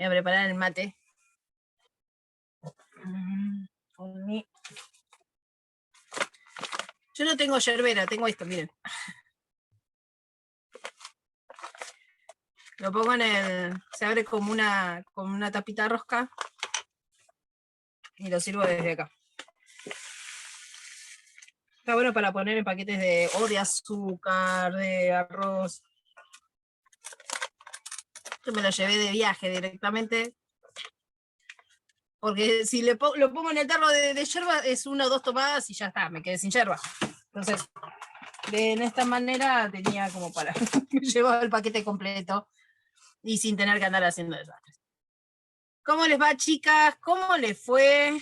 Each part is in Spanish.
Voy a preparar el mate. Yo no tengo yerbera, tengo esto, miren. Lo pongo en el... Se abre como una tapita rosca. Y lo sirvo desde acá. Está bueno para poner en paquetes de azúcar, de arroz. Yo me lo llevé de viaje directamente. Porque si lo pongo en el tarro de yerba, es 1 o 2 tomadas y ya está, me quedé sin yerba. Entonces, de esta manera tenía como para llevar el paquete completo y sin tener que andar haciendo desastres. ¿Cómo les va, chicas? ¿Cómo les fue?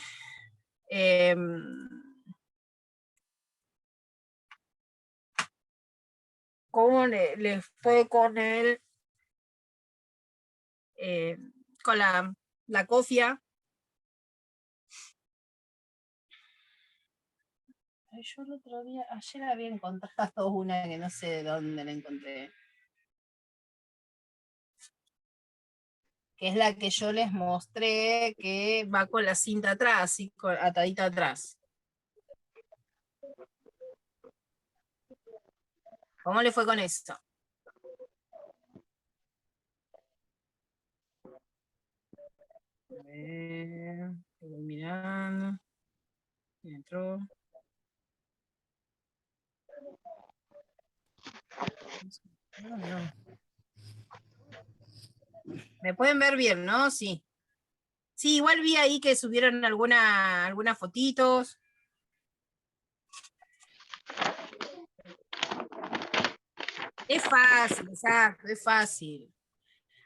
¿Cómo les fue con el con la cofia? Yo el otro día, ayer había encontrado una que no sé de dónde la encontré. Que es la que yo les mostré, que va con la cinta atrás, así, atadita atrás. ¿Cómo le fue con esto? Estoy mirando. Entró. No. Me pueden ver bien, ¿no? Sí. Sí, igual vi ahí que subieron algunas fotitos. Es fácil, exacto, es fácil.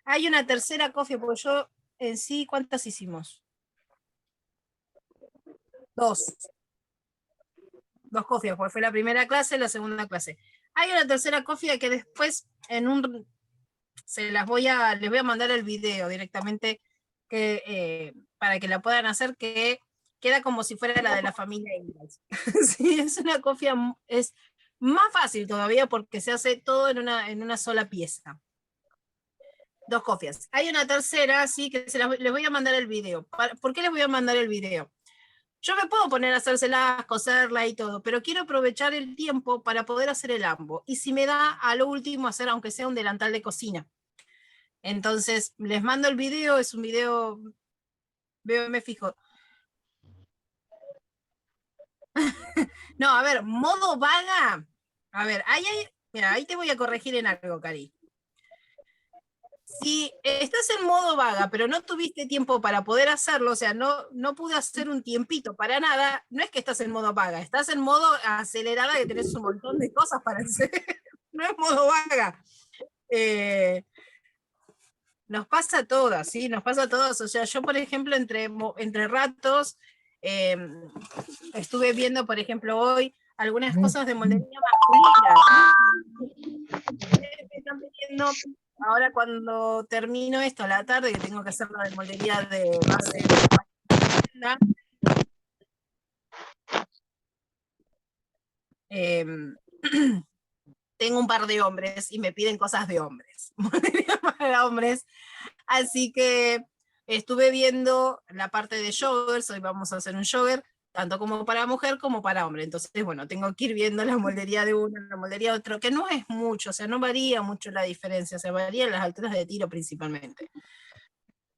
Hay una tercera cofia, porque yo en sí, ¿cuántas hicimos? 2. 2 cofias, porque fue la primera clase y la segunda clase. Hay una tercera cofia que después les voy a mandar el video directamente para que la puedan hacer, que queda como si fuera la de la familia Ingalls. Sí, es una cofia, es más fácil todavía porque se hace todo en una sola pieza. 2 cofias. Hay una tercera, sí, que les voy a mandar el video. ¿Por qué les voy a mandar el video? Yo me puedo poner a hacérselas, coserla y todo, pero quiero aprovechar el tiempo para poder hacer el ambo. Y si me da a lo último hacer, aunque sea un delantal de cocina. Entonces, les mando el video, es un video, veo, me fijo. No, a ver, modo vaga. A ver, mira, ahí te voy a corregir en algo, Cari. Si estás en modo vaga, pero no tuviste tiempo para poder hacerlo, o sea, no pude hacer un tiempito para nada, no es que estás en modo vaga, estás en modo acelerada que tenés un montón de cosas para hacer. No es modo vaga. Nos pasa a todas, ¿sí? Nos pasa a todas. O sea, yo, por ejemplo, entre ratos, estuve viendo, por ejemplo, hoy, algunas cosas de moldería masculina. Me están pidiendo, ahora cuando termino esto a la tarde, que tengo que hacer la de moldería de base de la tengo un par de hombres y me piden cosas de hombres, para hombres, así que estuve viendo la parte de joggers, hoy vamos a hacer un jogger, tanto como para mujer como para hombre, entonces bueno, tengo que ir viendo la moldería de uno, la moldería de otro, que no es mucho, o sea, no varía mucho la diferencia, se varía en las alturas de tiro principalmente.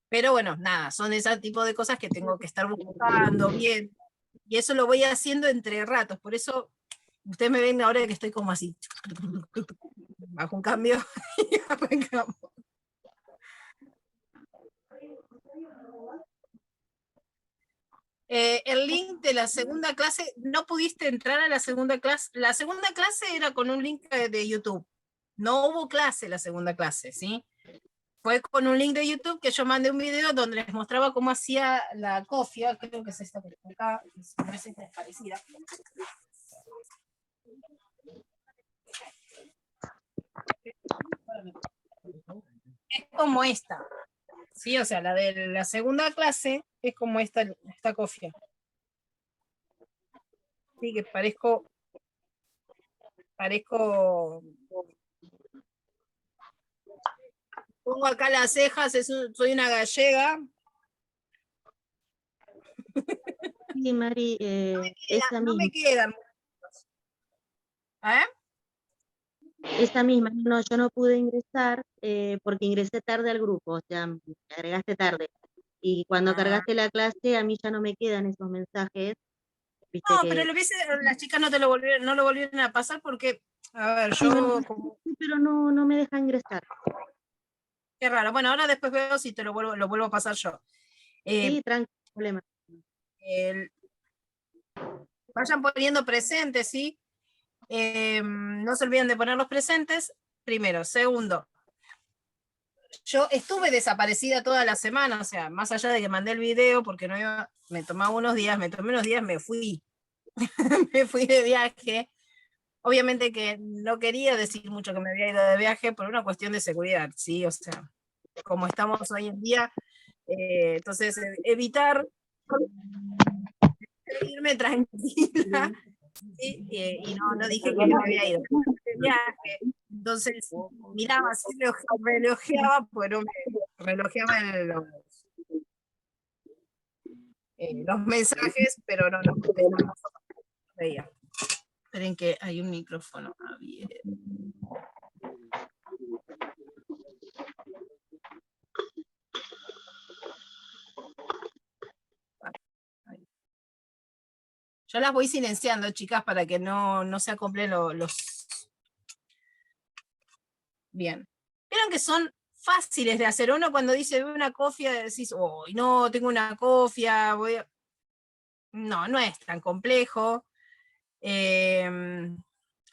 Pero bueno, nada, son ese tipo de cosas que tengo que estar buscando bien, y eso lo voy haciendo entre ratos, por eso ustedes me ven ahora que estoy como así, bajo un cambio y arrancamos. El link de la segunda clase, no pudiste entrar a la segunda clase. La segunda clase era con un link de YouTube. No hubo clase la segunda clase, ¿sí? Fue con un link de YouTube que yo mandé un video donde les mostraba cómo hacía la cofia, creo que es esta que está acá, no es esta, es parecida. Es como esta, ¿sí? O sea, la de la segunda clase es como esta cofia. Sí, que parezco pongo acá las cejas, soy una gallega. Sí, Mari, esa No me misma. quedan. ¿Eh? Esa misma, no, yo no pude ingresar porque ingresé tarde al grupo, o sea, me agregaste tarde. Y cuando Ah. cargaste la clase, a mí ya no me quedan esos mensajes. Viste No, pero que. las chicas no no lo volvieron a pasar porque, a ver, Sí, pero no me deja ingresar. qué raro. Bueno, ahora después veo si te lo vuelvo a pasar yo. Sí, tranquilo, problema. Vayan poniendo presentes, ¿sí? No se olviden de poner los presentes, primero. Segundo, yo estuve desaparecida toda la semana, o sea, más allá de que mandé el video, porque no iba, me tomé unos días, me fui. Me fui de viaje. Obviamente que no quería decir mucho que me había ido de viaje por una cuestión de seguridad, ¿sí? O sea, como estamos hoy en día, entonces evitar irme tranquila, ¿sí? Y no dije que me había ido de viaje. Entonces miraba así, relojeaba, pues no me relojeaba los mensajes, pero no veía. Esperen que hay un micrófono abierto. Yo las voy silenciando, chicas, para que no se acoplen los... Bien. Vieron que son fáciles de hacer. Uno cuando dice ve una cofia, decís, oh, no, tengo una cofia, no es tan complejo.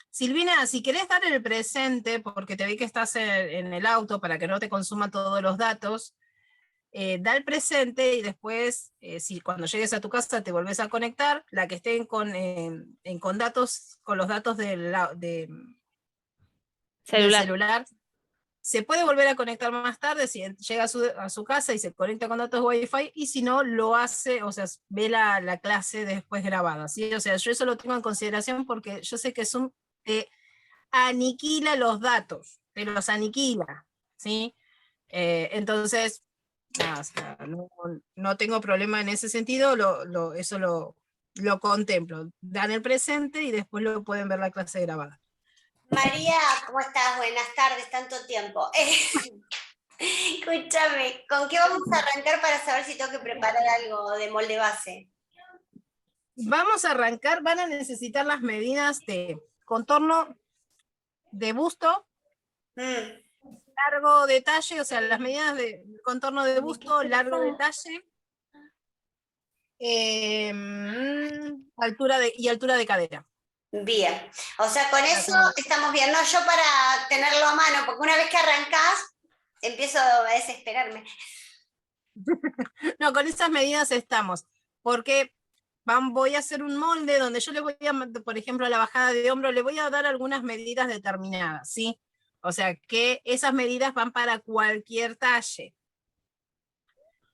Silvina, si querés dar el presente, porque te vi que estás en el auto para que no te consuma todos los datos, da el presente y después, si cuando llegues a tu casa te volvés a conectar, la que estén con datos, con los datos del celular, se puede volver a conectar más tarde si llega a su casa y se conecta con datos Wi-Fi, y si no, lo hace, o sea, ve la clase después grabada, ¿sí? O sea, yo eso lo tengo en consideración porque yo sé que Zoom te aniquila los datos, te los aniquila, ¿sí? Entonces, nada, o sea, no tengo problema en ese sentido, eso lo contemplo. Dan el presente y después lo pueden ver la clase grabada. María, ¿cómo estás? Buenas tardes, tanto tiempo. Escúchame, ¿con qué vamos a arrancar para saber si tengo que preparar algo de molde base? Vamos a arrancar, van a necesitar las medidas de contorno de busto, largo detalle, o sea, las medidas de contorno de busto, largo detalle, altura de cadera. Bien, o sea, con eso estamos bien, no, yo para tenerlo a mano, porque una vez que arrancás, empiezo a desesperarme. No, con esas medidas estamos, porque voy a hacer un molde donde yo le voy a, por ejemplo, a la bajada de hombro, le voy a dar algunas medidas determinadas, ¿sí? O sea, que esas medidas van para cualquier talle.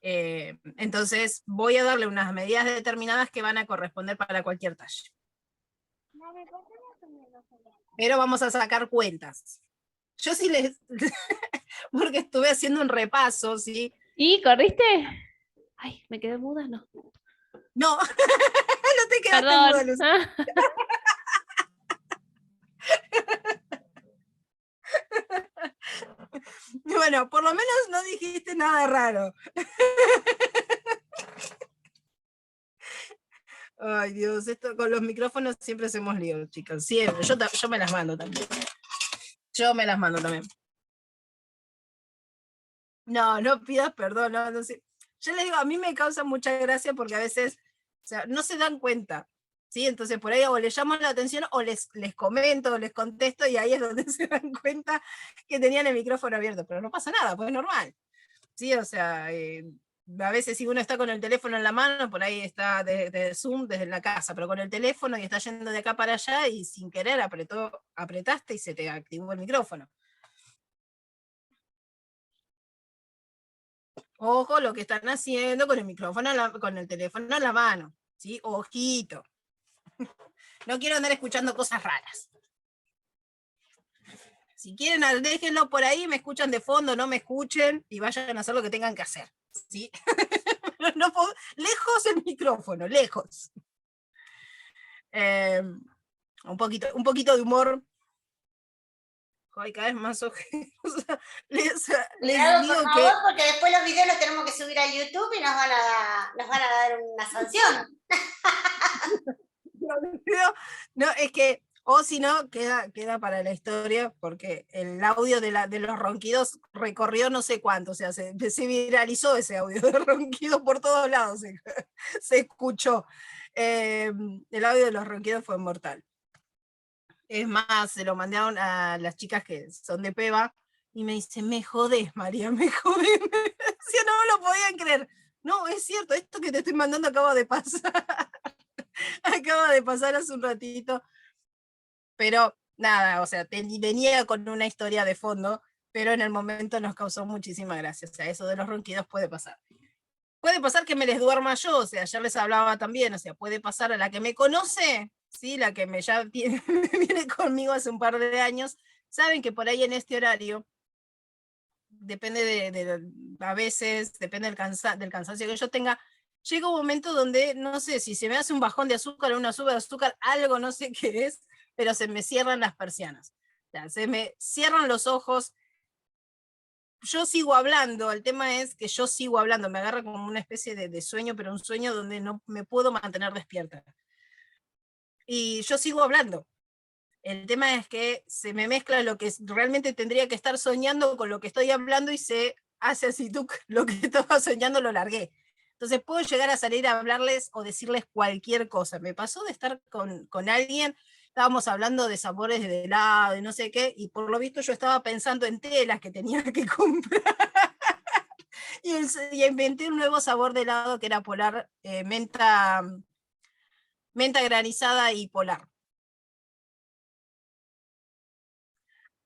Entonces, voy a darle unas medidas determinadas que van a corresponder para cualquier talle. Pero vamos a sacar cuentas. Yo sí les... porque estuve haciendo un repaso, ¿sí? ¿Y corriste? Ay, me quedé muda, no. No, no te quedaste muda, Luz. Bueno, por lo menos no dijiste nada raro. Ay, Dios, esto con los micrófonos siempre hacemos lío, chicas. Siempre. Yo me las mando también. Yo me las mando también. No pidas perdón, no sé. Yo les digo, a mí me causa mucha gracia porque a veces, o sea, no se dan cuenta, ¿sí? Entonces por ahí o les llamo la atención o les comento, o les contesto, y ahí es donde se dan cuenta que tenían el micrófono abierto, pero no pasa nada, pues es normal, ¿sí? O sea, a veces si uno está con el teléfono en la mano, por ahí está de Zoom desde la casa, pero con el teléfono y está yendo de acá para allá y sin querer apretaste y se te activó el micrófono. Ojo lo que están haciendo con el micrófono, con el teléfono en la mano, ¿sí? Ojito. No quiero andar escuchando cosas raras. Si quieren, déjenlo por ahí, me escuchan de fondo, no me escuchen y vayan a hacer lo que tengan que hacer. ¿Sí? Pero no puedo, lejos el micrófono, lejos. Un poquito de humor. Ay, cada vez más ojerosa. Cuidado, digo por que favor, porque después los videos los tenemos que subir a YouTube y nos van a dar una sanción. no, es que, o si no, queda para la historia, porque el audio de los ronquidos recorrió no sé cuánto, o sea, se viralizó ese audio de ronquidos por todos lados, se escuchó. El audio de los ronquidos fue mortal. Es más, se lo mandaron a las chicas que son de Peba, y me dice, me jodés, María, me jodés. Si no me lo podían creer. No, es cierto, esto que te estoy mandando acaba de pasar. Acaba de pasar hace un ratito. Pero nada, o sea, venía con una historia de fondo, pero en el momento nos causó muchísima gracia. O sea, eso de los ronquidos puede pasar. Puede pasar que me les duerma yo, o sea, ayer les hablaba también, o sea, puede pasar a la que me conoce, ¿sí? La que viene conmigo hace un par de años, saben que por ahí en este horario, depende a veces, depende del cansancio que yo tenga, llega un momento donde, no sé, si se me hace un bajón de azúcar o una suba de azúcar, algo no sé qué es, pero se me cierran las persianas. O sea, se me cierran los ojos. Yo sigo hablando, el tema es que yo sigo hablando, me agarra como una especie de sueño, pero un sueño donde no me puedo mantener despierta. Y yo sigo hablando. El tema es que se me mezcla lo que realmente tendría que estar soñando con lo que estoy hablando y se hace así, tú, lo que estaba soñando lo largué. Entonces puedo llegar a salir a hablarles o decirles cualquier cosa. Me pasó de estar con alguien, estábamos hablando de sabores de helado y no sé qué, y por lo visto yo estaba pensando en telas que tenía que comprar. y inventé un nuevo sabor de helado que era polar, menta granizada y polar.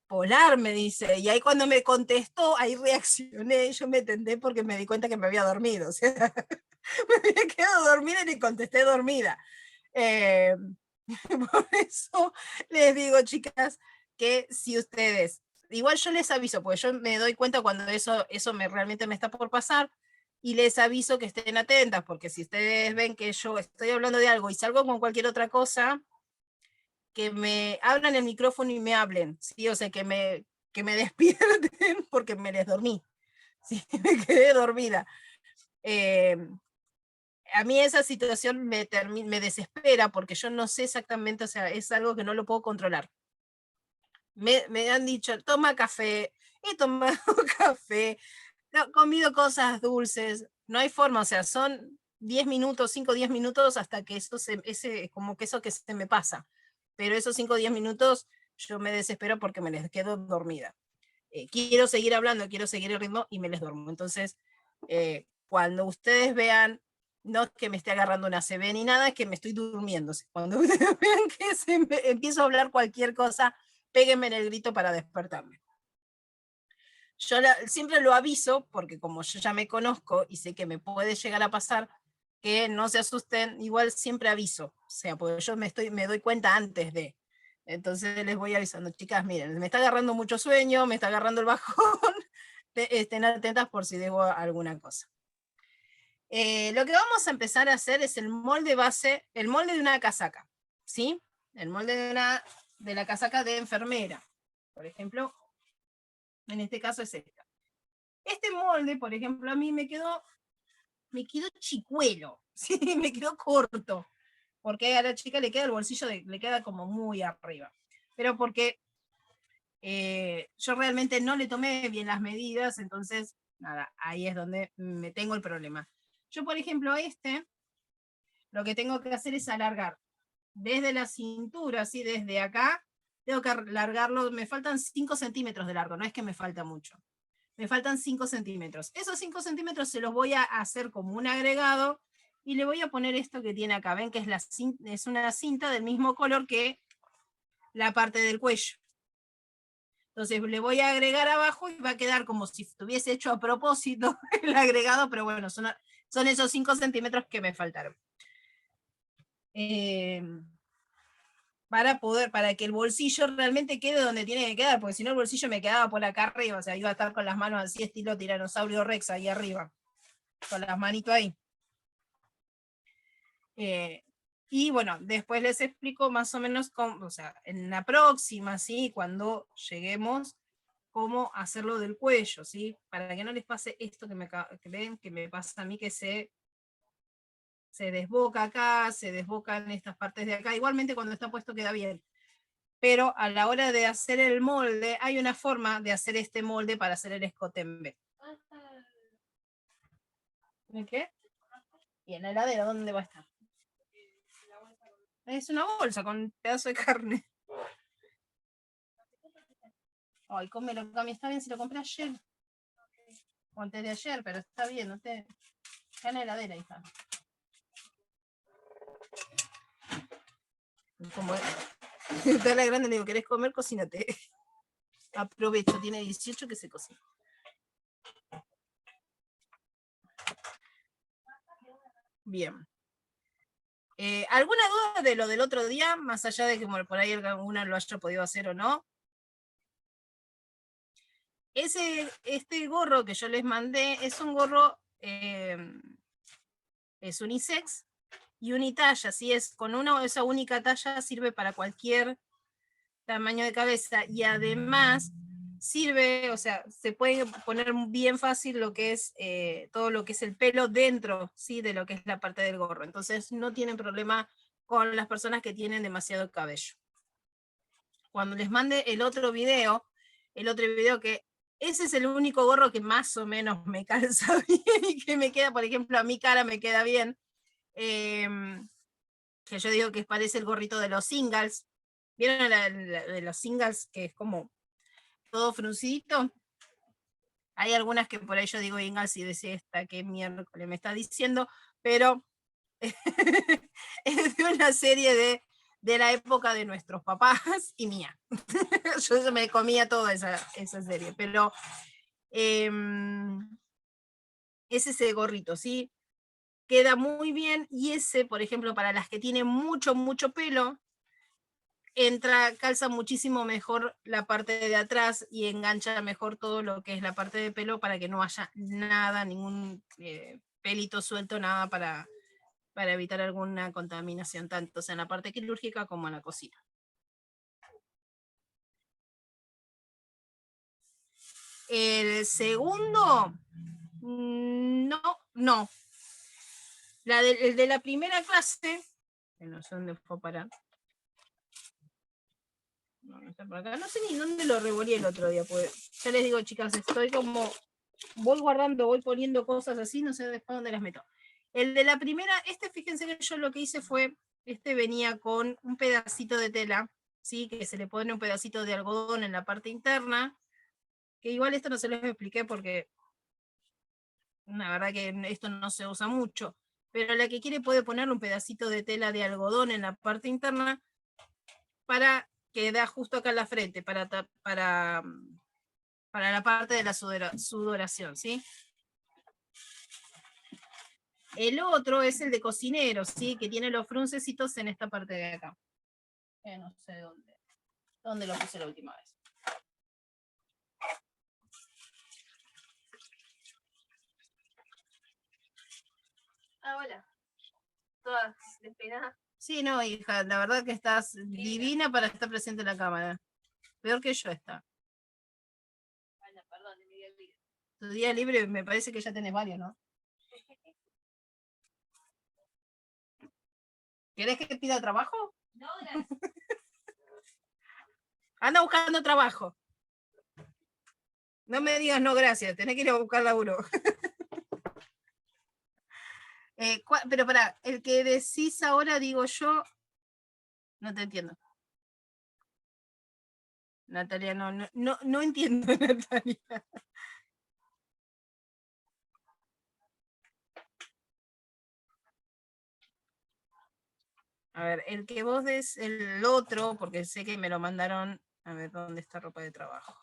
Polar, me dice, y ahí cuando me contestó, ahí reaccioné, yo me tendé porque me di cuenta que me había dormido, o sea, me había quedado dormida y le contesté dormida. Por eso les digo, chicas, que si ustedes, igual yo les aviso, porque yo me doy cuenta cuando eso realmente me está por pasar, y les aviso que estén atentas, porque si ustedes ven que yo estoy hablando de algo y salgo con cualquier otra cosa, que me abran el micrófono y me hablen, ¿sí? O sea, que me despierten porque me les dormí, ¿sí? Me quedé dormida. A mí esa situación me desespera porque yo no sé exactamente, o sea, es algo que no lo puedo controlar. Me han dicho, toma café, he tomado café, he comido cosas dulces, no hay forma, o sea, son 10 minutos, 5 o 10 minutos hasta que eso como que eso que se me pasa. Pero esos 5 o 10 minutos yo me desespero porque me les quedo dormida. Quiero seguir hablando, quiero seguir el ritmo y me les duermo. Entonces, cuando ustedes vean, no es que me esté agarrando una CB ni nada, es que me estoy durmiendo. Cuando ustedes vean que empiezo a hablar cualquier cosa, péguenme en el grito para despertarme. Yo siempre lo aviso, porque como yo ya me conozco y sé que me puede llegar a pasar, que no se asusten, igual siempre aviso, o sea, porque yo me doy cuenta antes de. Entonces les voy avisando, chicas, miren, me está agarrando mucho sueño, me está agarrando el bajón, estén atentas por si debo alguna cosa. Lo que vamos a empezar a hacer es el molde base, el molde de una casaca, ¿sí? El molde de la casaca de enfermera, por ejemplo, en este caso es esta. Este molde, por ejemplo, a mí me quedó chicuelo, ¿sí? Me quedó corto, porque a la chica le queda el bolsillo, le queda como muy arriba, pero porque yo realmente no le tomé bien las medidas, entonces, nada, ahí es donde me tengo el problema. Yo, por ejemplo, lo que tengo que hacer es alargar desde la cintura, ¿sí? Desde acá, tengo que alargarlo, me faltan 5 centímetros de largo, no es que me falta mucho. Me faltan 5 centímetros. Esos 5 centímetros se los voy a hacer como un agregado y le voy a poner esto que tiene acá. Ven que es una cinta del mismo color que la parte del cuello. Entonces le voy a agregar abajo y va a quedar como si estuviese hecho a propósito el agregado, pero bueno, son esos 5 centímetros que me faltaron. para que el bolsillo realmente quede donde tiene que quedar, porque si no el bolsillo me quedaba por acá arriba, o sea, iba a estar con las manos así estilo tiranosaurio Rex ahí arriba, con las manitos ahí. Y bueno, después les explico más o menos cómo, o sea, en la próxima, ¿sí? Cuando lleguemos, cómo hacerlo del cuello, ¿sí? Para que no les pase esto que ven que me pasa a mí, que se desboca acá, se desboca en estas partes de acá. Igualmente cuando está puesto queda bien. Pero a la hora de hacer el molde, hay una forma de hacer este molde para hacer el escote en B. ¿De qué? Y en la heladera, ¿dónde va a estar? Es una bolsa con un pedazo de carne. Ay, cómelo, Cami, está bien si lo compré ayer. O antes de ayer, pero está bien, no te... Está en la heladera, hija. Como está la grande, le digo, ¿querés comer? Cocínate. Aprovecho, tiene 18 que se cocina. Bien. ¿Alguna duda de lo del otro día? Más allá de que por ahí alguna lo haya podido hacer o no. Este gorro que yo les mandé es un gorro, es unisex y unitalla, ¿sí? Es con esa única talla sirve para cualquier tamaño de cabeza y además sirve, o sea, se puede poner bien fácil lo que es todo lo que es el pelo dentro, ¿sí? De lo que es la parte del gorro. Entonces no tienen problema con las personas que tienen demasiado cabello. Cuando les mande el otro video que ese es el único gorro que más o menos me calza bien y que me queda, por ejemplo, a mi cara me queda bien. Que yo digo que parece el gorrito de los singles. ¿Vieron de los singles que es como todo fruncidito? Hay algunas que por ahí yo digo Ingalls y decía esta qué miércoles me está diciendo, pero es de una serie de la época de nuestros papás y mía. Yo me comía toda esa serie, pero es ese gorrito, ¿sí? Queda muy bien y ese, por ejemplo, para las que tienen mucho, mucho pelo, calza muchísimo mejor la parte de atrás y engancha mejor todo lo que es la parte de pelo para que no haya nada, ningún pelito suelto, nada para evitar alguna contaminación, tanto sea en la parte quirúrgica como en la cocina. El segundo, no. El de la primera clase, que no sé dónde fue a parar. No está por acá. No sé ni dónde lo revolví el otro día, pues ya les digo, chicas, estoy como, voy guardando, voy poniendo cosas así, no sé después dónde las meto. El de la primera, fíjense que yo lo que hice fue, venía con un pedacito de tela, ¿sí? Que se le pone un pedacito de algodón en la parte interna, que igual esto no se los expliqué porque la verdad que esto no se usa mucho, pero la que quiere puede ponerle un pedacito de tela de algodón en la parte interna para que da justo acá en la frente, para la parte de la sudoración, ¿sí? El otro es el de cocinero, ¿sí? Que tiene los fruncecitos en esta parte de acá. No sé dónde lo puse la última vez. Ah, hola. Todas despeinadas. Sí, no, hija, la verdad que estás divina para estar presente en la cámara. Peor que yo está. Bueno, perdón, de mi día libre. Tu día libre me parece que ya tenés varios, ¿no? ¿Querés que pida trabajo? No, gracias. Anda buscando trabajo. No me digas no, gracias. Tenés que ir a buscar laburo. Pero para, el que decís ahora, digo yo, no te entiendo. Natalia, no entiendo, Natalia. A ver, el que vos des el otro, porque sé que me lo mandaron. A ver, ¿dónde está ropa de trabajo?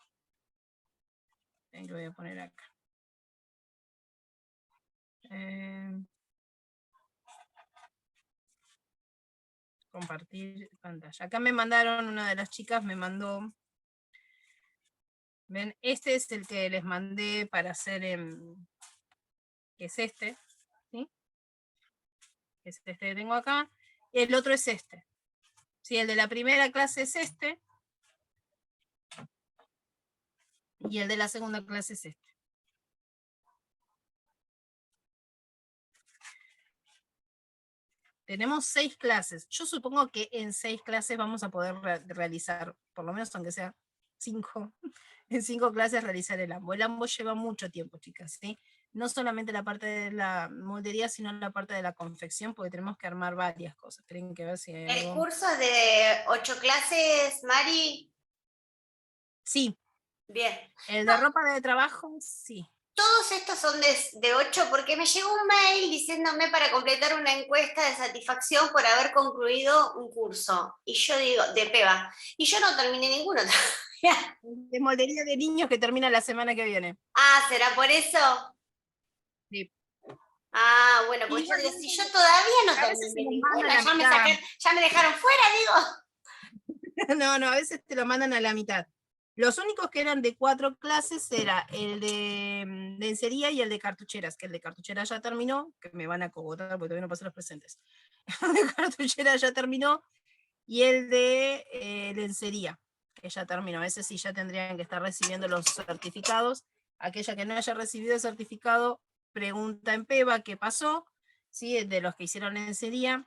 Ahí lo voy a poner acá. compartir pantalla. Acá me mandaron, una de las chicas me mandó, ven, este es el que les mandé para hacer, que es este, ¿sí? Es este que tengo acá, y el otro es este. Sí, el de la primera clase es este, y el de la segunda clase es este. Tenemos 6 clases. Yo supongo que en 6 clases vamos a poder realizar, por lo menos aunque sea 5, en 5 clases realizar el AMBO. El AMBO lleva mucho tiempo, chicas, ¿sí? No solamente la parte de la moldería, sino la parte de la confección, porque tenemos que armar varias cosas. Tienen que ver si hay ¿El algo. curso es de 8 clases, Mari? Sí. Bien. El de ropa de trabajo, sí. Todos estos son de 8 porque me llegó un mail diciéndome para completar una encuesta de satisfacción por haber concluido un curso. Y yo digo, de PEBA. Y yo no terminé ninguno todavía. De moldería de niños que termina la semana que viene. Ah, ¿será por eso? Sí. Ah, bueno, pues yo digo, si yo todavía no A veces se terminé los ninguno, mandan a la mitad. ya me dejaron fuera, digo. No, a veces te lo mandan a la mitad. Los únicos que eran de 4 clases era el de lencería y el de cartucheras, que el de cartucheras ya terminó, que me van a cogotar porque todavía no pasé los presentes. El de cartucheras ya terminó, y el de lencería, que ya terminó. Ese sí ya tendrían que estar recibiendo los certificados. Aquella que no haya recibido el certificado, pregunta en PEBA qué pasó, ¿sí? De los que hicieron lencería.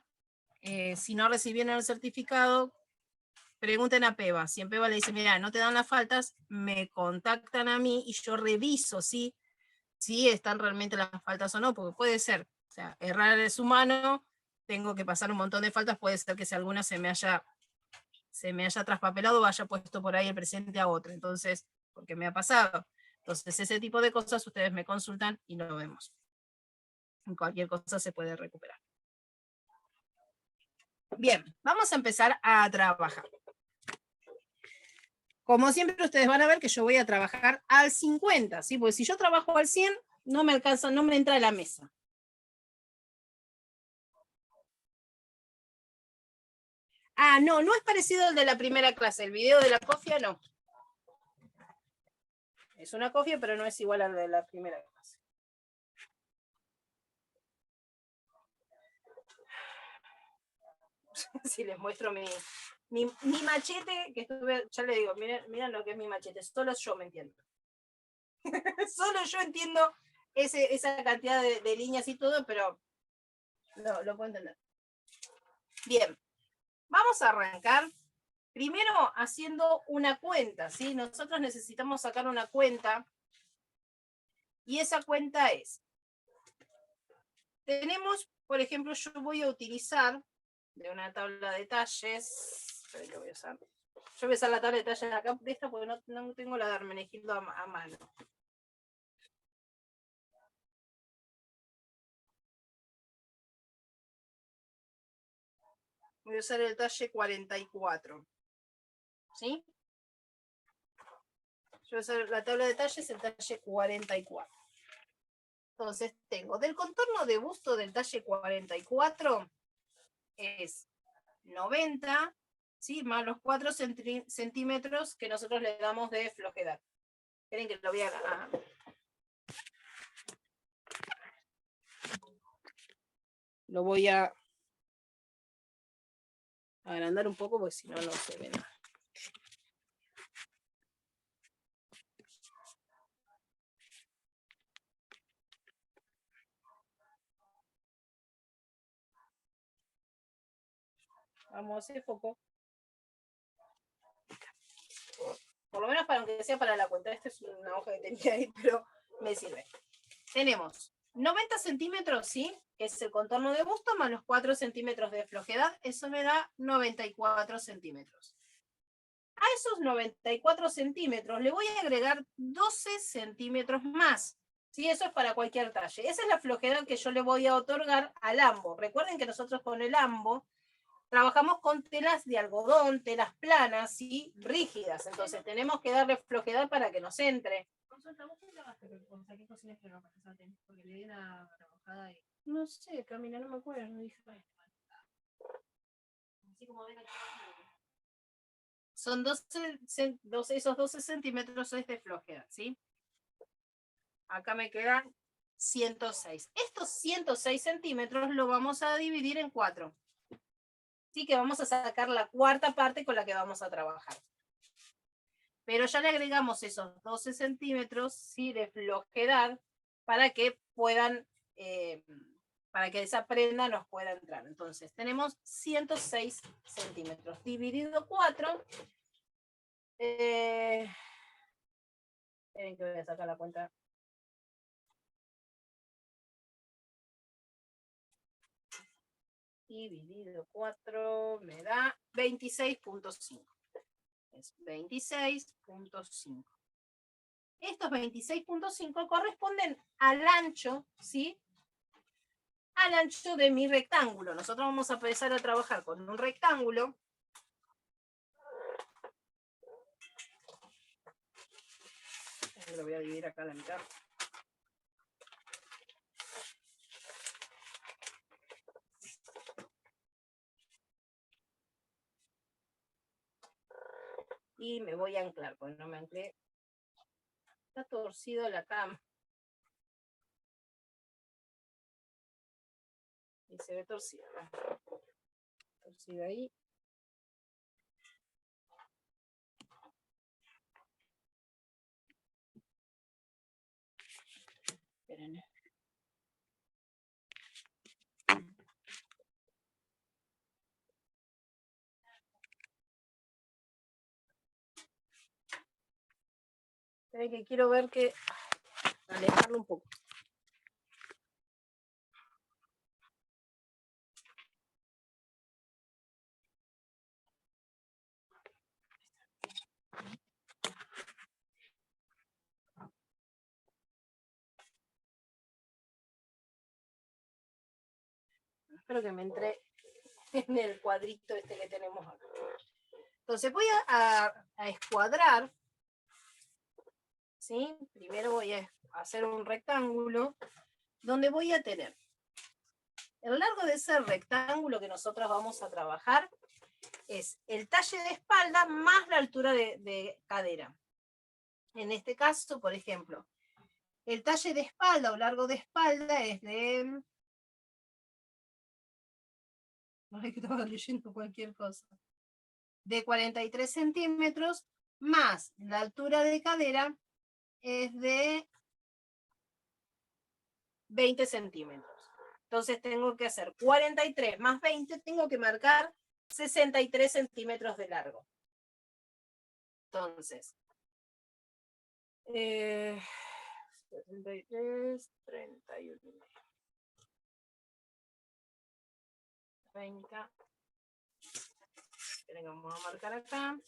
Si no recibieron el certificado, pregunten a PEBA. Si en PEBA le dicen, mira, no te dan las faltas, me contactan a mí y yo reviso si están realmente las faltas o no, porque puede ser, o sea, errar es humano, tengo que pasar un montón de faltas, puede ser que si alguna se me haya traspapelado o haya puesto por ahí el presente a otro, entonces, porque me ha pasado. Entonces, ese tipo de cosas ustedes me consultan y lo vemos. Cualquier cosa se puede recuperar. Bien, vamos a empezar a trabajar. Como siempre, ustedes van a ver que yo voy a trabajar al 50, ¿sí? Porque si yo trabajo al 100, no me alcanza, no me entra a la mesa. Ah, no es parecido al de la primera clase. El video de la cofia no. Es una cofia, pero no es igual al de la primera clase. Si les muestro mi machete, que estuve, ya le digo, miren lo que es mi machete, solo yo me entiendo. Solo yo entiendo esa cantidad de líneas y todo, pero no, lo puedo entender. Bien, vamos a arrancar primero haciendo una cuenta, ¿sí? Nosotros necesitamos sacar una cuenta, y esa cuenta es, tenemos, por ejemplo, yo voy a utilizar de una tabla de talles, yo voy a usar la tabla de talles acá de esta porque no tengo la de Hermenegildo a mano. Voy a usar el talle 44. ¿Sí? Yo voy a usar la tabla de talles, el talle 44. Entonces tengo, del contorno de busto del talle 44, es 90, ¿sí? Más los 4 centímetros que nosotros le damos de flojedad. Esperen que lo voy a... Lo voy a agrandar un poco porque si no, no se ve nada. Vamos a hacer foco. Por lo menos para aunque sea para la cuenta. Esta es una hoja que tenía ahí, pero me sirve. Tenemos 90 centímetros, ¿sí? Que es el contorno de busto, más los 4 centímetros de flojedad. Eso me da 94 centímetros. A esos 94 centímetros le voy a agregar 12 centímetros más. ¿Sí? Eso es para cualquier talle. Esa es la flojedad que yo le voy a otorgar al ambo. Recuerden que nosotros con el ambo trabajamos con telas de algodón, telas planas y rígidas. Entonces tenemos que darle flojedad para que nos entre. No sé, Camila, no me acuerdo. así como ven aquí. Son esos 12 centímetros es de flojedad, ¿sí? Acá me quedan 106. Estos 106 centímetros lo vamos a dividir en 4. Así que vamos a sacar la cuarta parte con la que vamos a trabajar. Pero ya le agregamos esos 12 centímetros, ¿sí?, de flojedad para que puedan, para que esa prenda nos pueda entrar. Entonces tenemos 106 centímetros dividido 4. Esperen que voy a sacar la cuenta. Dividido 4 me da 26.5. Es 26.5. Estos 26.5 corresponden al ancho, ¿sí? Al ancho de mi rectángulo. Nosotros vamos a empezar a trabajar con un rectángulo. Lo voy a dividir acá a la mitad. Y me voy a anclar, porque no me anclé. Está torcido la cama. Y se ve torcido. Torcido ahí. Esperen. Esperen que quiero ver que... alejarlo un poco. Espero que me entre en el cuadrito este que tenemos acá. Entonces voy a escuadrar, ¿sí? Primero voy a hacer un rectángulo donde voy a tener el largo de ese rectángulo que nosotros vamos a trabajar es el talle de espalda más la altura de cadera. En este caso, por ejemplo, el talle de espalda o largo de espalda es de... No es que estaba leyendo cualquier cosa. De 43 centímetros, más la altura de cadera es de 20 centímetros. Entonces tengo que hacer 43 más 20, tengo que marcar 63 centímetros de largo. Entonces, 63, 31, 30. Esperen, vamos a marcar acá.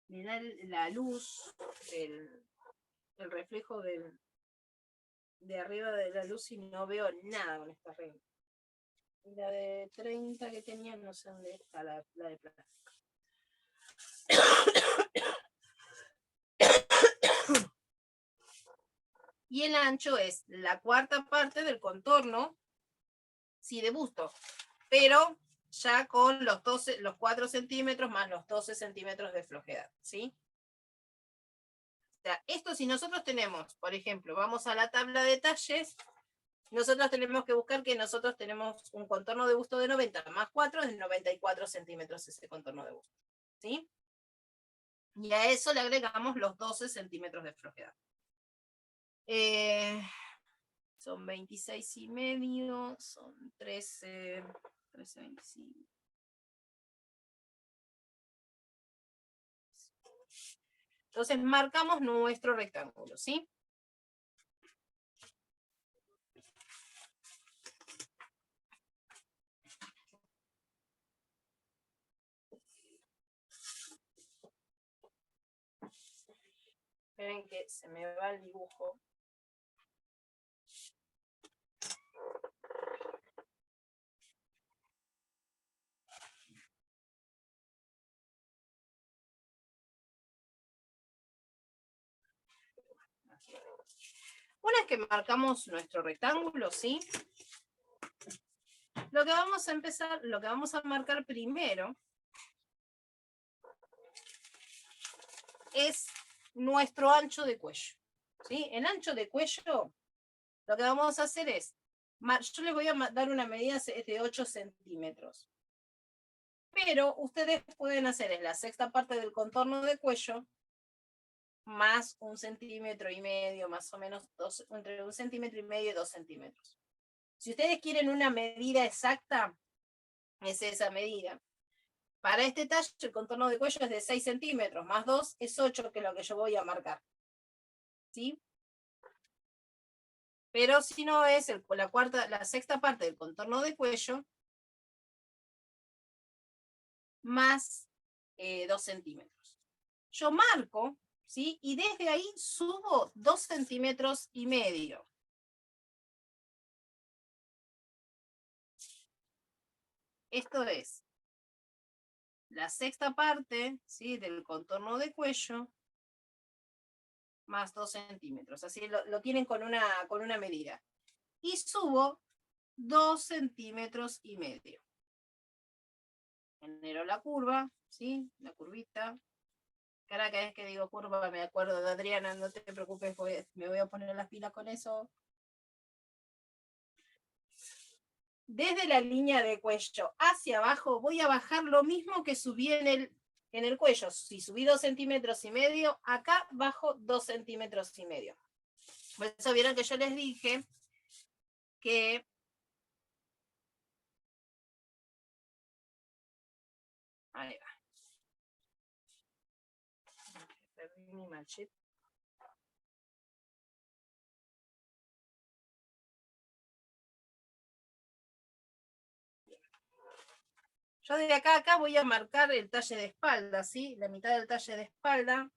Me da la luz, el reflejo de arriba de la luz y no veo nada con esta regla. Y la de 30 que tenía, no sé dónde está la de plástico. Y el ancho es la cuarta parte del contorno, sí, de busto, pero ya con los 4 centímetros más los 12 centímetros de flojedad, ¿sí? O sea, esto si nosotros tenemos, por ejemplo, vamos a la tabla de talles, nosotros tenemos que buscar que nosotros tenemos un contorno de busto de 90 más 4 es de 94 centímetros ese contorno de busto, ¿sí? Y a eso le agregamos los 12 centímetros de flojedad. Son 26,5, son 13, 25. Entonces marcamos nuestro rectángulo, ¿sí? Esperen que se me va el dibujo. Una vez que marcamos nuestro rectángulo, ¿sí? Lo que vamos a marcar primero es nuestro ancho de cuello, ¿sí? El ancho de cuello, lo que vamos a hacer es, yo les voy a dar una medida de 8 centímetros, pero ustedes pueden hacer es la sexta parte del contorno de cuello, más 1,5 centímetros, más o menos, entre 1,5 centímetros y 2 centímetros. Si ustedes quieren una medida exacta, es esa medida. Para este talle, el contorno de cuello es de 6 centímetros, más 2 es 8, que es lo que yo voy a marcar. ¿Sí? Pero si no es la sexta parte del contorno de cuello, más 2 centímetros. Yo marco, ¿sí? Y desde ahí subo 2,5 centímetros. Esto es la sexta parte, ¿sí? Del contorno de cuello, más 2 centímetros. Así lo tienen con una medida. Y subo 2,5 centímetros. Genero la curva, ¿sí? La curvita. Cada vez que digo curva me acuerdo de Adriana, no te preocupes, me voy a poner las pilas con eso. Desde la línea de cuello hacia abajo voy a bajar lo mismo que subí en el cuello. Si subí 2,5 centímetros, acá bajo 2,5 centímetros. Por eso vieron que yo les dije que ahí va. Perdí mi manchita. Yo de acá a acá voy a marcar el talle de espalda, ¿sí? La mitad del talle de espalda.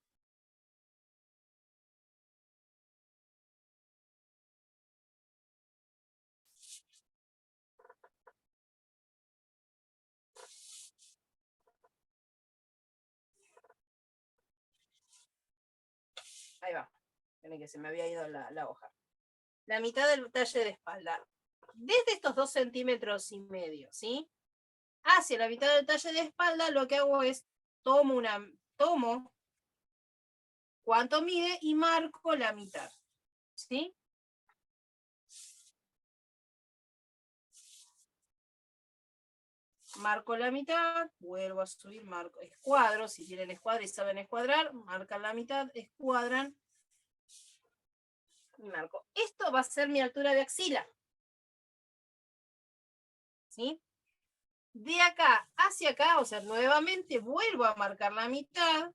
Ahí va. Miren que se me había ido la hoja. La mitad del talle de espalda. Desde estos 2,5 centímetros, ¿sí? Hacia la mitad del talle de espalda, lo que hago es tomo cuánto mide y marco la mitad, ¿sí? Marco la mitad, vuelvo a subir, marco, escuadro, si tienen escuadra y saben escuadrar, marcan la mitad, escuadran y marco. Esto va a ser mi altura de axila, ¿sí? De acá hacia acá, o sea, nuevamente vuelvo a marcar la mitad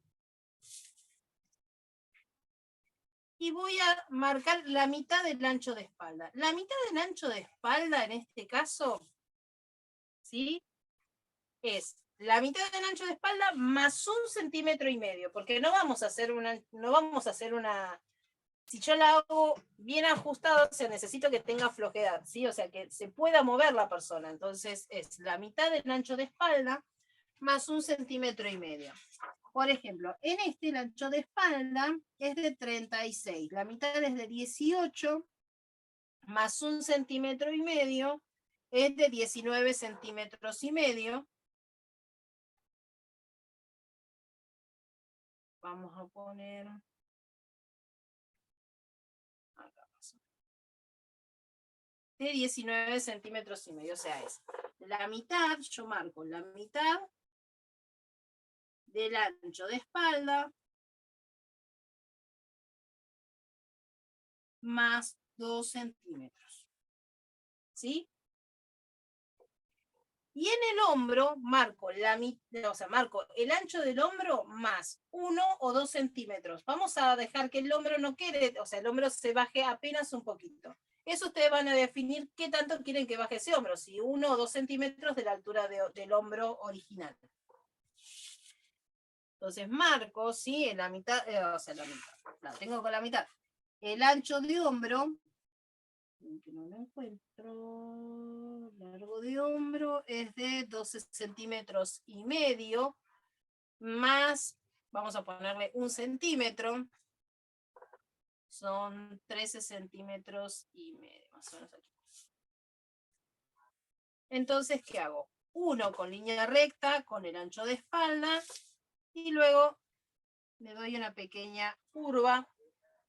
y voy a marcar la mitad del ancho de espalda. La mitad del ancho de espalda, en este caso, ¿sí? Es la mitad del ancho de espalda más 1,5 centímetros, porque no vamos a hacer una, si yo la hago bien ajustada, o sea, necesito que tenga flojedad, ¿sí? O sea, que se pueda mover la persona. Entonces es la mitad del ancho de espalda más 1,5 centímetros. Por ejemplo, en este el ancho de espalda es de 36, la mitad es de 18, más 1,5 centímetros es de 19,5 centímetros. Vamos a poner acá, de 19,5 centímetros, o sea, es la mitad, yo marco la mitad del ancho de espalda más 2 centímetros, ¿sí? Y en el hombro marco marco el ancho del hombro más 1 o 2 centímetros. Vamos a dejar que el hombro no quede, o sea, el hombro se baje apenas un poquito. Eso ustedes van a definir qué tanto quieren que baje ese hombro, si 1 o 2 centímetros de la altura del hombro original. Entonces marco, ¿sí? En la mitad, la tengo con la mitad. El ancho de hombro, que no lo encuentro, largo de hombro es de 12,5 centímetros, más, vamos a ponerle 1 centímetro, son 13 centímetros y medio, más o menos aquí. Entonces, ¿qué hago? Uno con línea recta, con el ancho de espalda, y luego le doy una pequeña curva,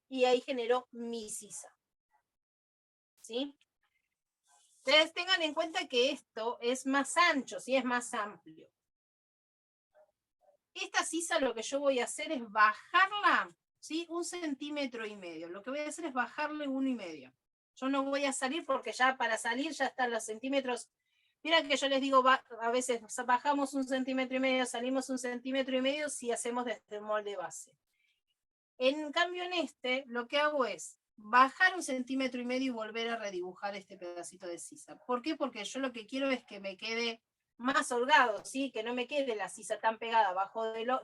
y ahí genero mi sisa. ¿Sí? Ustedes tengan en cuenta que esto es más ancho, ¿sí? Es más amplio. Esta sisa lo que yo voy a hacer es bajarla, ¿sí? 1,5 centímetros. Lo que voy a hacer es bajarle 1,5. Yo no voy a salir porque ya para salir ya están los centímetros. Mira que yo les digo, a veces bajamos 1,5 centímetros, salimos 1,5 centímetros si hacemos desde el molde base. En cambio en este, lo que hago es bajar 1,5 centímetros y volver a redibujar este pedacito de sisa. ¿Por qué? Porque yo lo que quiero es que me quede más holgado, ¿sí? Que no me quede la sisa tan pegada abajo de la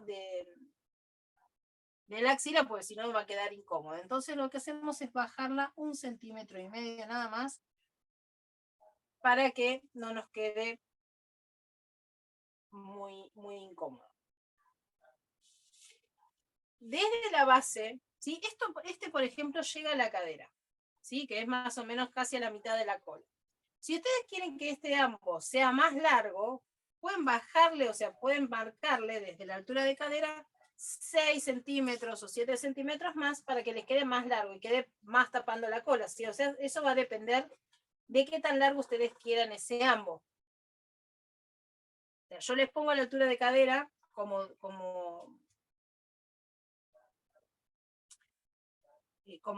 axila, porque si no me va a quedar incómodo. Entonces lo que hacemos es bajarla 1,5 centímetros nada más, para que no nos quede muy, muy incómodo. Desde la base, ¿sí? Este, por ejemplo, llega a la cadera, ¿sí? Que es más o menos casi a la mitad de la cola. Si ustedes quieren que este ambo sea más largo, pueden bajarle, o sea, pueden marcarle desde la altura de cadera 6 centímetros o 7 centímetros más para que les quede más largo y quede más tapando la cola, ¿sí? O sea, eso va a depender de qué tan largo ustedes quieran ese ambo. O sea, yo les pongo a la altura de cadera como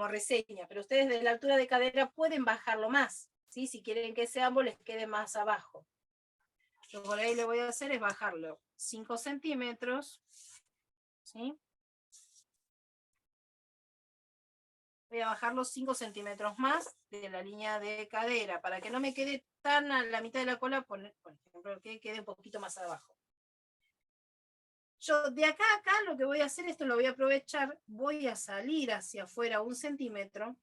reseña, pero ustedes de la altura de cadera pueden bajarlo más, ¿sí? Si quieren que ese ambo les quede más abajo. Yo por ahí lo voy a hacer es bajarlo 5 centímetros, ¿sí? Voy a bajar los 5 centímetros más de la línea de cadera, para que no me quede tan a la mitad de la cola, por ejemplo, que quede un poquito más abajo. Yo de acá a acá lo que voy a hacer, esto lo voy a aprovechar, voy a salir hacia afuera 1 centímetro,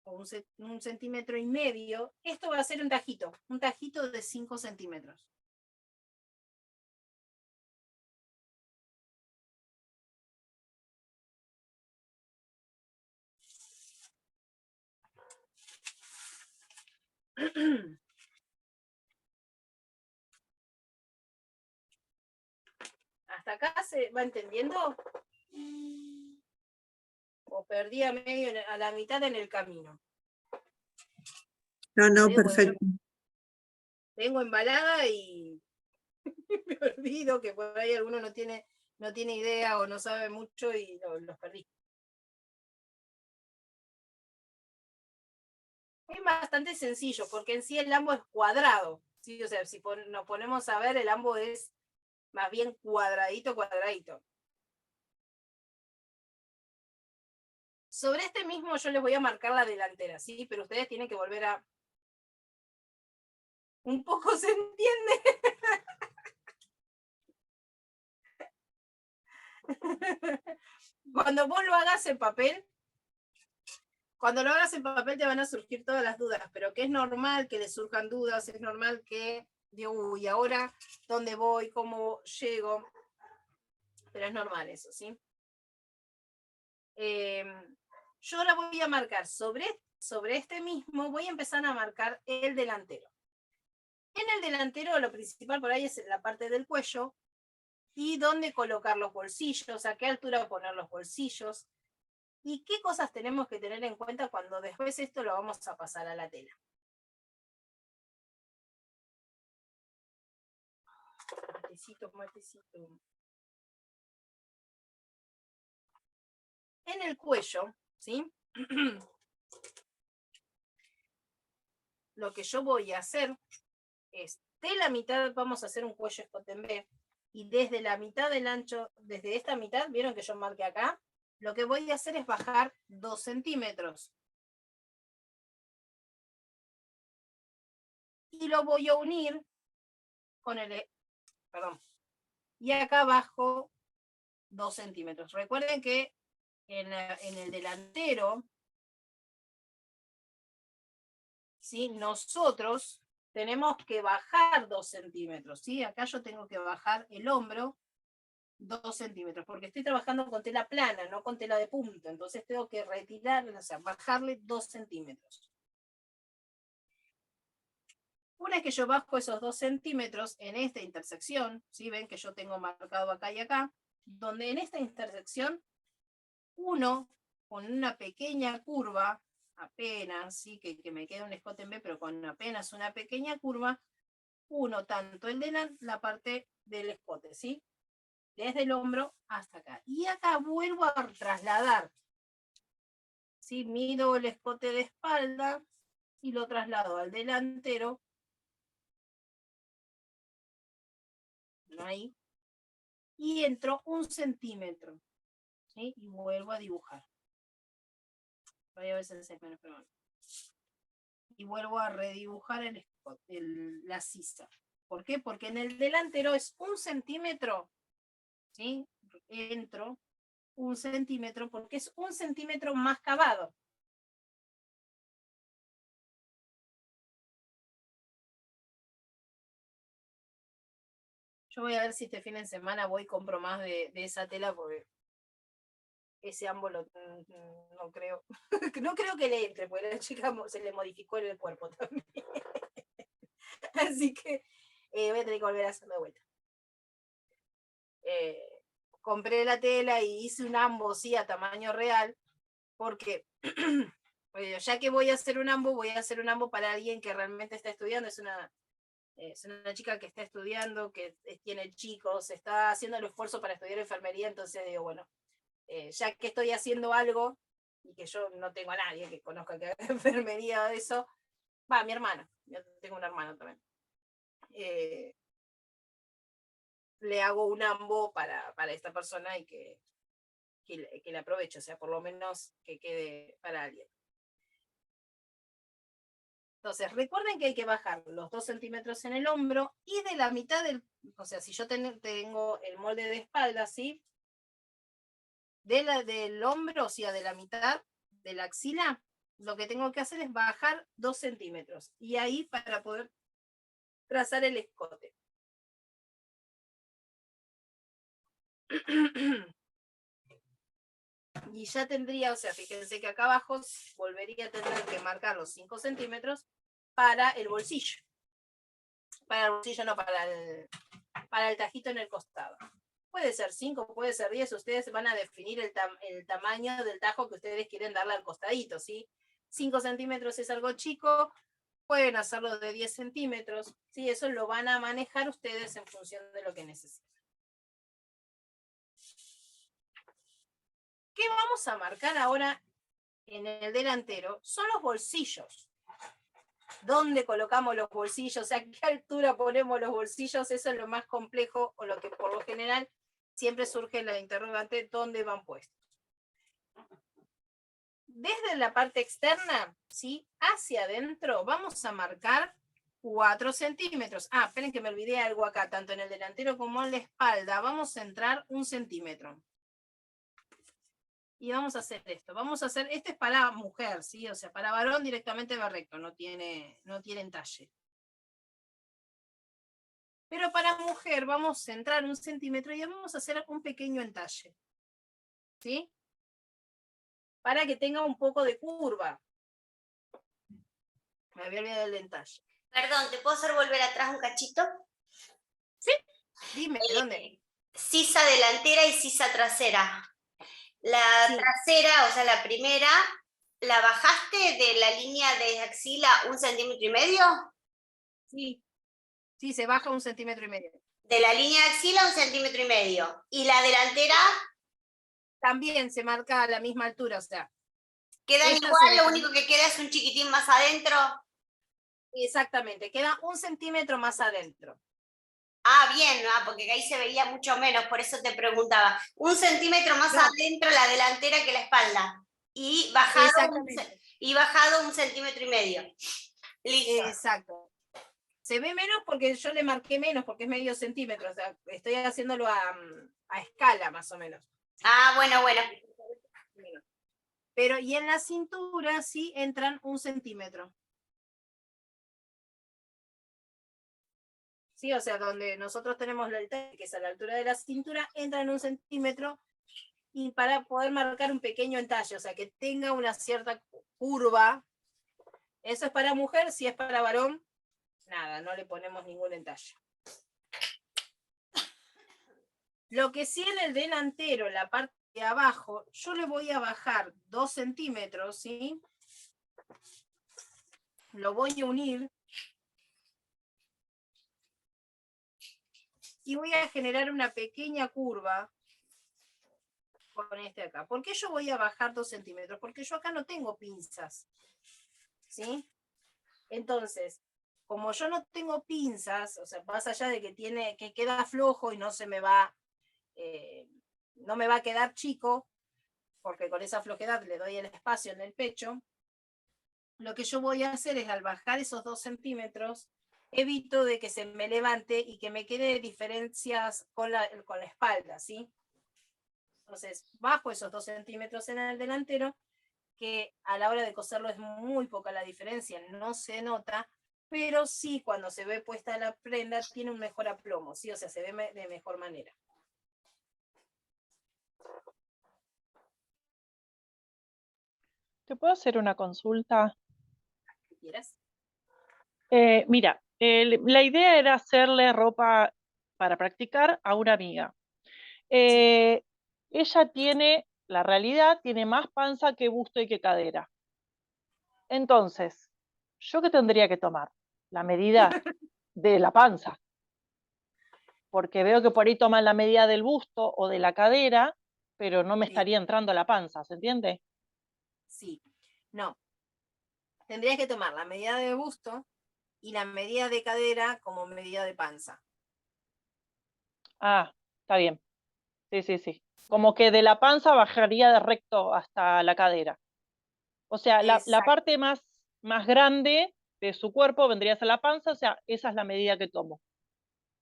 o 1,5 centímetros. Esto va a ser un tajito de 5 centímetros. ¿Hasta acá se va entendiendo? ¿O perdí a la mitad en el camino? No, perfecto. Vengo embalada y me olvido que por ahí alguno no tiene idea o no sabe mucho y los perdí. Es bastante sencillo, porque en sí el ambo es cuadrado, ¿sí? O sea, si nos ponemos a ver, el ambo es más bien cuadradito. Sobre este mismo yo les voy a marcar la delantera, ¿sí? Pero ustedes tienen que volver a... ¿Un poco se entiende? Cuando vos lo hagas en papel, te van a surgir todas las dudas, pero que es normal que les surjan dudas, es normal que digo, uy, ahora, ¿dónde voy? ¿Cómo llego? Pero es normal eso, ¿sí? Yo ahora voy a marcar sobre este mismo, voy a empezar a marcar el delantero. En el delantero lo principal por ahí es la parte del cuello y dónde colocar los bolsillos, a qué altura poner los bolsillos y qué cosas tenemos que tener en cuenta cuando después esto lo vamos a pasar a la tela. Matecito. En el cuello, ¿sí? Lo que yo voy a hacer es, de la mitad vamos a hacer un cuello escote en B, y desde la mitad del ancho, desde esta mitad, vieron que yo marqué acá, lo que voy a hacer es bajar 2 centímetros. Y lo voy a unir con y acá bajo 2 centímetros. Recuerden que en el delantero, ¿sí? Nosotros tenemos que bajar 2 centímetros, ¿sí? Acá yo tengo que bajar el hombro 2 centímetros, porque estoy trabajando con tela plana, no con tela de punto, entonces tengo que retirar, o sea, bajarle 2 centímetros. Una vez que yo bajo esos 2 centímetros en esta intersección, ¿sí? Ven que yo tengo marcado acá y acá, donde en esta intersección, uno con una pequeña curva, apenas, ¿sí? que me queda un escote en B, pero con apenas una pequeña curva, uno tanto el de la parte del escote, ¿sí? Desde el hombro hasta acá. Y acá vuelvo a trasladar, ¿sí? Mido el escote de espalda y lo traslado al delantero, ahí, y entro 1 centímetro, ¿sí? Y vuelvo a dibujar. A veces es menos, pero bueno. Y vuelvo a redibujar el escote, la sisa. ¿Por qué? Porque en el delantero es 1 centímetro, ¿sí? Entro 1 centímetro porque es 1 centímetro más cavado. Yo voy a ver si este fin de semana voy y compro más de esa tela porque ese ambos no creo. No creo que le entre, porque a la chica se le modificó el cuerpo también. Así que voy a tener que volver a hacerlo de vuelta. Compré la tela y hice un ambo, sí, a tamaño real, porque ya que voy a hacer un ambo para alguien que realmente está estudiando, es una chica que está estudiando, que tiene chicos, está haciendo el esfuerzo para estudiar enfermería, entonces digo, bueno, ya que estoy haciendo algo, y que yo no tengo a nadie que conozca que haga enfermería de eso, va, mi hermana, yo tengo un hermano también, le hago un ambo para esta persona y que le aproveche, o sea, por lo menos que quede para alguien. Entonces, recuerden que hay que bajar los 2 centímetros en el hombro y de la mitad del, o sea, si yo tengo el molde de espalda, ¿sí? Del hombro, o sea, de la mitad de la axila, lo que tengo que hacer es bajar 2 centímetros. Y ahí para poder trazar el escote. Y ya tendría, o sea, fíjense que acá abajo volvería a tener que marcar los 5 centímetros para el bolsillo. Para el bolsillo, no, para el tajito en el costado. Puede ser 5, puede ser 10, ustedes van a definir el tamaño del tajo que ustedes quieren darle al costadito, ¿sí? 5 centímetros es algo chico, pueden hacerlo de 10 centímetros, ¿sí? Eso lo van a manejar ustedes en función de lo que necesiten. ¿Qué vamos a marcar ahora en el delantero? Son los bolsillos. ¿Dónde colocamos los bolsillos? ¿A qué altura ponemos los bolsillos? Eso es lo más complejo, o lo que por lo general siempre surge la interrogante, ¿dónde van puestos? Desde la parte externa, ¿sí? Hacia adentro, vamos a marcar 4 centímetros. Ah, esperen que me olvidé algo acá, tanto en el delantero como en la espalda. Vamos a entrar 1 centímetro. Y vamos a hacer esto. Este es para mujer, ¿sí? O sea, para varón directamente va recto, no tiene entalle. Pero para mujer vamos a centrar 1 centímetro y vamos a hacer un pequeño entalle. ¿Sí? Para que tenga un poco de curva. Me había olvidado el entalle. Perdón, ¿te puedo hacer volver atrás un cachito? ¿Sí? Dime, ¿dónde? Sisa delantera y sisa trasera. La Sí. trasera, o sea, la primera, ¿la bajaste de la línea de axila 1,5 centímetros? Sí. Sí, se baja 1,5 centímetros. De la línea de axila 1,5 centímetros. ¿Y la delantera? También se marca a la misma altura, o sea. ¿Quedan igual? Lo único que queda es un chiquitín más adentro. Exactamente, queda 1 centímetro más adentro. Ah, bien, porque ahí se veía mucho menos, por eso te preguntaba. 1 centímetro más adentro la delantera que la espalda. Y bajado 1,5 centímetros. Listo. Exacto. Se ve menos porque yo le marqué menos, porque es medio centímetro, o sea, estoy haciéndolo a escala más o menos. Ah, bueno. Pero, y en la cintura sí entran 1 centímetro. ¿sí? O sea, donde nosotros tenemos el talle, que es a la altura de la cintura, entra en 1 centímetro, y para poder marcar un pequeño entalle, o sea, que tenga una cierta curva. Eso es para mujer. Si es para varón, nada, no le ponemos ningún entalle. Lo que sí, en el delantero, la parte de abajo, yo le voy a bajar 2 centímetros, ¿sí? Lo voy a unir y voy a generar una pequeña curva con este acá. ¿Por qué yo voy a bajar 2 centímetros? Porque yo acá no tengo pinzas, ¿sí? Entonces, como yo no tengo pinzas, o sea, más allá de que queda flojo y no se me va, no me va a quedar chico, porque con esa flojedad le doy el espacio en el pecho, lo que yo voy a hacer es, al bajar esos 2 centímetros, evito de que se me levante y que me quede diferencias con la espalda, ¿sí? Entonces, bajo esos 2 centímetros en el delantero, que a la hora de coserlo es muy poca la diferencia, no se nota, pero sí, cuando se ve puesta la prenda, tiene un mejor aplomo, ¿sí? O sea, se ve de mejor manera. ¿Te puedo hacer una consulta? ¿Qué quieras? Mira, la idea era hacerle ropa para practicar a una amiga. Ella tiene, la realidad, tiene más panza que busto y que cadera. Entonces, ¿yo qué tendría que tomar? La medida de la panza. Porque veo que por ahí toman la medida del busto o de la cadera, pero no me Sí. estaría entrando la panza, ¿se entiende? Sí. No. Tendrías que tomar la medida de busto y la medida de cadera como medida de panza. Ah, está bien. Sí, sí, sí. Como que de la panza bajaría de recto hasta la cadera. O sea, la parte más grande de su cuerpo vendría a ser la panza, o sea, esa es la medida que tomo.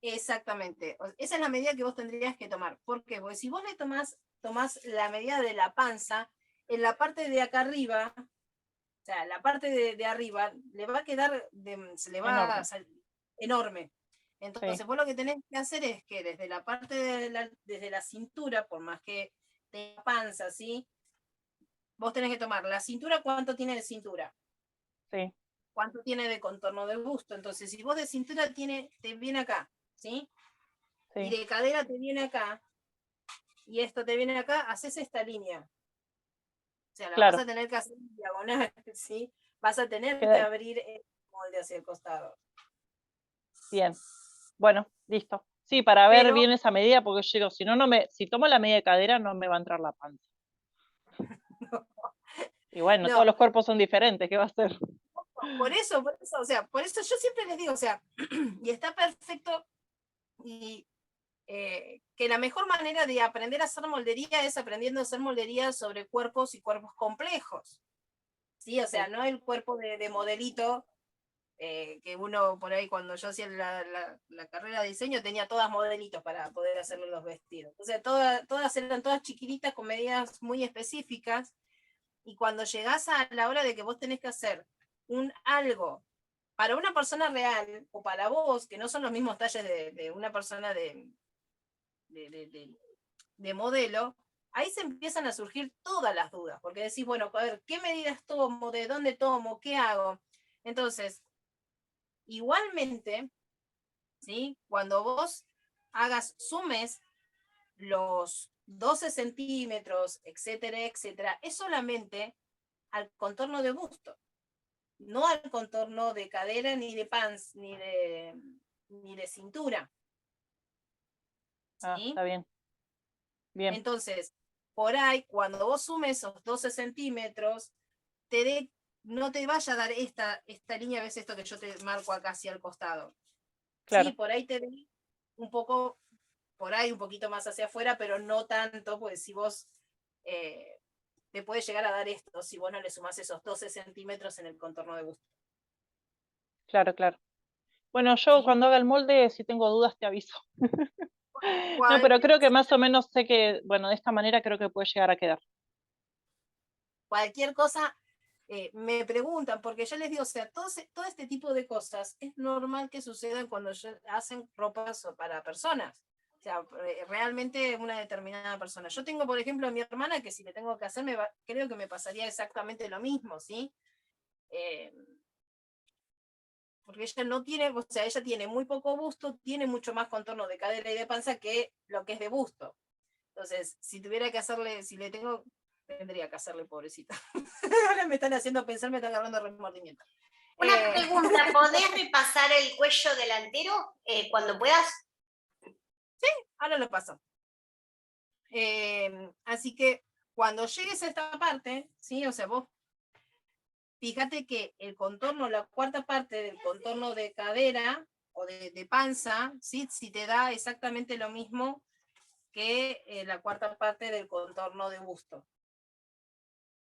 Exactamente. Esa es la medida que vos tendrías que tomar. ¿Por qué? Porque si vos le tomás la medida de la panza, en la parte de acá arriba, o sea, la parte de arriba, le va a quedar, se le va a Enorme. enorme. Entonces, Sí, vos lo que tenés que hacer es que desde la parte desde la cintura, por más que tenga panza, ¿sí? Vos tenés que tomar la cintura, ¿cuánto tiene de cintura? sí, ¿Cuánto tiene de contorno de busto? Entonces, si vos de cintura te viene acá, ¿sí? Y sí. de cadera te viene acá, y esto te viene acá, haces esta línea. O sea, la vas Claro. a tener que hacer en diagonal, ¿sí? Vas a tener que Queda abrir el molde hacia el costado. bien. Bueno, listo. Sí, para ver Pero bien esa medida, porque yo digo, si no, si tomo la medida de cadera, no me va a entrar la panza. Y bueno, todos no, los cuerpos son diferentes, ¿qué va a ser? por eso, o sea, por eso yo siempre les digo, o sea, y está perfecto, y que la mejor manera de aprender a hacer moldería es aprendiendo a hacer moldería sobre cuerpos y cuerpos complejos. ¿Sí? O sea, Sí, no el cuerpo de modelito, que uno por ahí cuando yo hacía la carrera de diseño tenía todas modelitos para poder hacerle los vestidos. O sea, todas eran todas chiquititas con medidas muy específicas, y cuando llegás a la hora de que vos tenés que hacer algo para una persona real o para vos, que no son los mismos talles de una persona de modelo, ahí se empiezan a surgir todas las dudas, porque decís, bueno, a ver, ¿qué medidas tomo? ¿De dónde tomo? ¿Qué hago? Entonces, igualmente, ¿sí? Cuando vos sumes los 12 centímetros, etcétera, etcétera, es solamente al contorno de busto, no al contorno de cadera, ni de pants, ni de cintura. ah, ¿Sí? está bien. Bien, Entonces, por ahí, cuando vos sumes esos 12 centímetros, no te vaya a dar esta línea, ves esto que yo te marco acá hacia el costado. Sí, claro, por ahí te dé un poco, por ahí un poquito más hacia afuera, pero no tanto, pues si vos te puede llegar a dar esto, si vos no le sumás esos 12 centímetros en el contorno de busto. claro, claro. Bueno, yo ¿Sí? cuando haga el molde, si tengo dudas, te aviso. No, pero creo que más o menos sé que, bueno, de esta manera creo que puede llegar a quedar. Cualquier cosa, me preguntan, porque ya les digo, o sea, todo este tipo de cosas es normal que sucedan cuando hacen ropas para personas. O sea, realmente una determinada persona. Yo tengo, por ejemplo, a mi hermana que si le tengo que hacer, creo que me pasaría exactamente lo mismo, ¿sí? Porque ella no tiene, o sea, ella tiene muy poco busto, tiene mucho más contorno de cadera y de panza que lo que es de busto. Entonces, si tuviera que hacerle, si le tengo, tendría que hacerle, pobrecita. Ahora me están haciendo pensar, me están agarrando remordimiento. Una pregunta, ¿podés repasar el cuello delantero cuando puedas? Sí, ahora lo paso. Así que cuando llegues a esta parte, ¿sí? O sea, vos fíjate que el contorno, la cuarta parte del contorno de cadera o de panza, ¿sí? Si te da exactamente lo mismo que la cuarta parte del contorno de busto.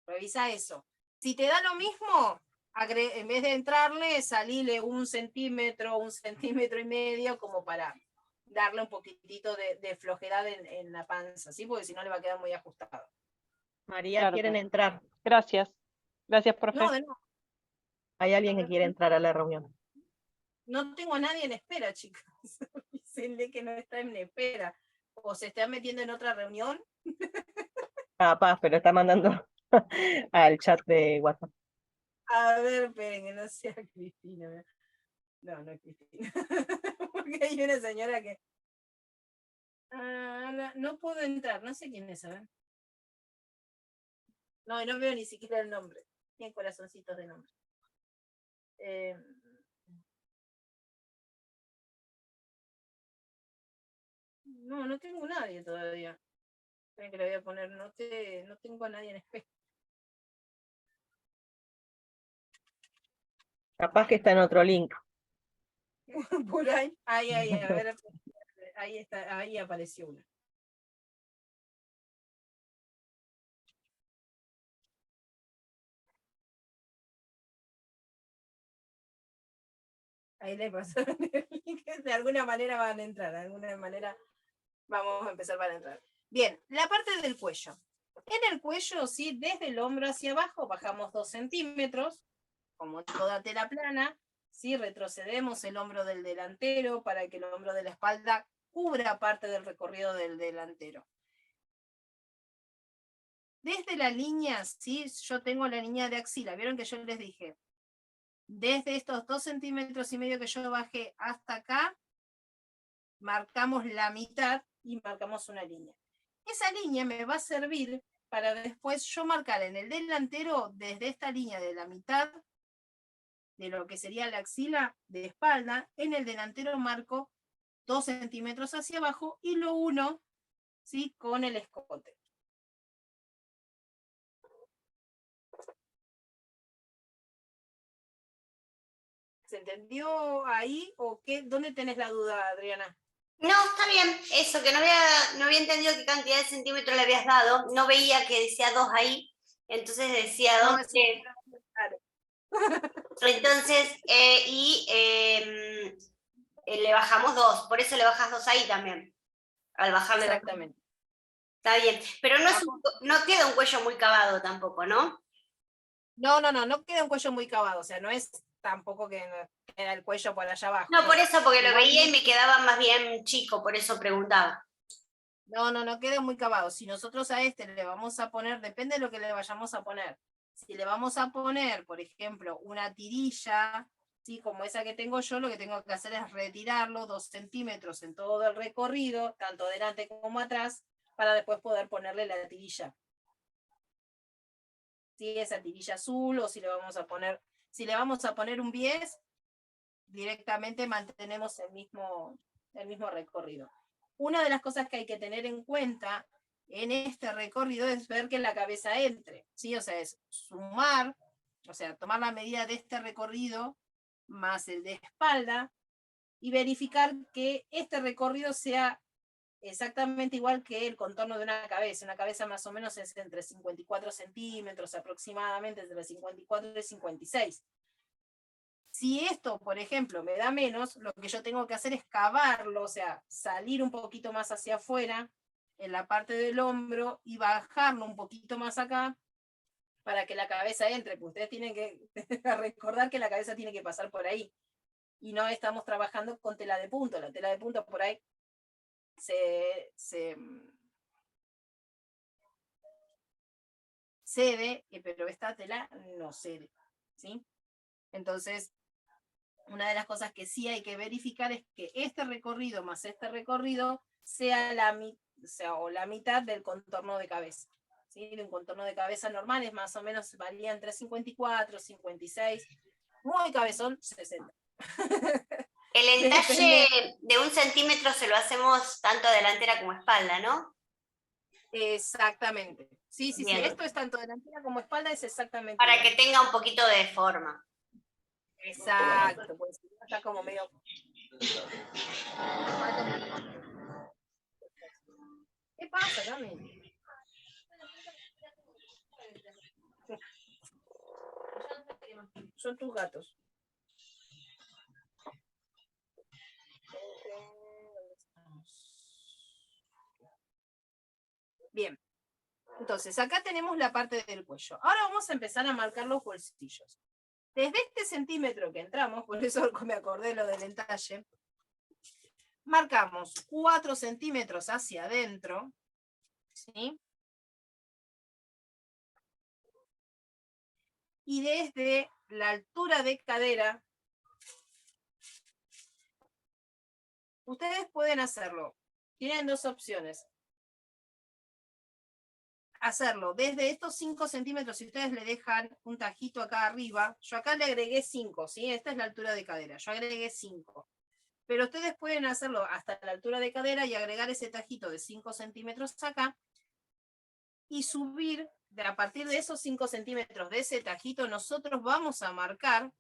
Revisa eso. Si te da lo mismo, en vez de entrarle, salile 1 centímetro, 1,5 centímetros, como para darle un poquitito de flojedad en la panza, ¿sí? Porque si no le va a quedar muy ajustado. María, Claro, quieren claro. entrar. Gracias. Gracias, profe. No, de nuevo. Hay alguien que quiere entrar a la reunión. No tengo a nadie en espera, chicos. Dícenle que no está en espera. O se está metiendo en otra reunión. Paz, pero está mandando al chat de WhatsApp. A ver, esperen, que no sea Cristina. No, no es Cristina. Porque hay una señora que... no puedo entrar, no sé quién es, a ver. No, no veo ni siquiera el nombre. Tiene corazoncitos de nombre. No, no tengo nadie todavía. Esperen que le voy a poner, no tengo a nadie en espera. Capaz que está en otro link. Por ahí, a ver, ahí está, ahí apareció una. Ahí les pasaron el link, de alguna manera van a entrar, de alguna manera vamos a empezar para entrar. Bien, la parte del cuello. En el cuello, sí, desde el hombro hacia abajo bajamos 2 centímetros, como en toda tela plana, ¿sí? Retrocedemos el hombro del delantero para que el hombro de la espalda cubra parte del recorrido del delantero. Desde la línea, ¿sí? Yo tengo la línea de axila, ¿vieron que yo les dije? Desde estos 2,5 centímetros que yo bajé hasta acá, marcamos la mitad y marcamos una línea. Esa línea me va a servir para después yo marcar en el delantero, desde esta línea de la mitad de lo que sería la axila de espalda, en el delantero marco 2 centímetros hacia abajo y lo uno, ¿sí? Con el escote. ¿Se entendió ahí o qué? ¿Dónde tenés la duda, Adriana? No, está bien. Eso, que no había entendido qué cantidad de centímetros le habías dado. No veía que decía 2 ahí. Entonces decía No, 2. claro. Entonces, le bajamos 2. Por eso le bajas 2 ahí también. Al bajarle la... Exactamente. Está bien. Pero no queda un cuello muy cavado tampoco, ¿no? No queda un cuello muy cavado, o sea, no es tampoco que queda el cuello por allá abajo. No, por eso, porque lo Igual veía y me quedaba más bien chico, por eso preguntaba. No queda muy cavado. Si nosotros a este le vamos a poner, depende de lo que le vayamos a poner. Si le vamos a poner, por ejemplo, una tirilla, ¿sí? Como esa que tengo yo, lo que tengo que hacer es retirarlo 2 centímetros en todo el recorrido, tanto delante como atrás, para después poder ponerle la tirilla. ¿Sí? Esa tirilla azul, o si le vamos a poner un bies, directamente mantenemos el mismo recorrido. Una de las cosas que hay que tener en cuenta en este recorrido es ver que la cabeza entre, ¿sí? O sea, es sumar, o sea, tomar la medida de este recorrido más el de espalda y verificar que este recorrido sea exactamente igual que el contorno de una cabeza. Una cabeza más o menos es entre 54 centímetros aproximadamente, entre 54 y 56. Si esto, por ejemplo, me da menos, lo que yo tengo que hacer es cavarlo, o sea, salir un poquito más hacia afuera, en la parte del hombro, y bajarlo un poquito más acá, para que la cabeza entre, pues ustedes tienen que recordar que la cabeza tiene que pasar por ahí. Y no estamos trabajando con tela de punto. La tela de punto por ahí cede, pero esta tela no cede, ¿sí? Entonces, una de las cosas que sí hay que verificar es que este recorrido más este recorrido sea la mitad del contorno de cabeza. ¿Sí? De un contorno de cabeza normal es más o menos, varía entre 54, 56, muy cabezón, 60. El entalle de 1 centímetro se lo hacemos tanto delantera como espalda, ¿no? Exactamente. Sí, sí, sí. Bien. Esto es tanto delantera como espalda, es exactamente Para igual. que tenga un poquito de forma. Exacto, pues está como medio. ¿Qué pasa, Cami? Son tus gatos. Bien. Entonces, acá tenemos la parte del cuello. Ahora vamos a empezar a marcar los bolsillos. Desde este centímetro que entramos, por eso me acordé lo del entalle, marcamos 4 centímetros hacia adentro, ¿sí? Y desde la altura de cadera, ustedes pueden hacerlo. Tienen dos opciones. Hacerlo desde estos 5 centímetros, si ustedes le dejan un tajito acá arriba, yo acá le agregué 5, ¿sí? Esta es la altura de cadera, yo agregué 5. Pero ustedes pueden hacerlo hasta la altura de cadera y agregar ese tajito de 5 centímetros acá y subir, a partir de esos 5 centímetros de ese tajito, nosotros vamos a marcar,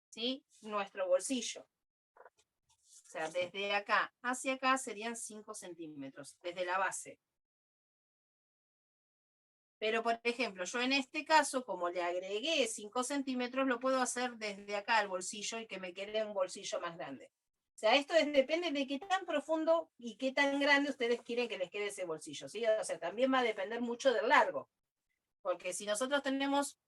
¿sí? Nuestro bolsillo. O sea, desde acá hacia acá serían 5 centímetros, desde la base. Pero, por ejemplo, yo en este caso, como le agregué 5 centímetros, lo puedo hacer desde acá al bolsillo y que me quede un bolsillo más grande. O sea, esto depende de qué tan profundo y qué tan grande ustedes quieren que les quede ese bolsillo, ¿sí? O sea, también va a depender mucho del largo. Porque si nosotros tenemos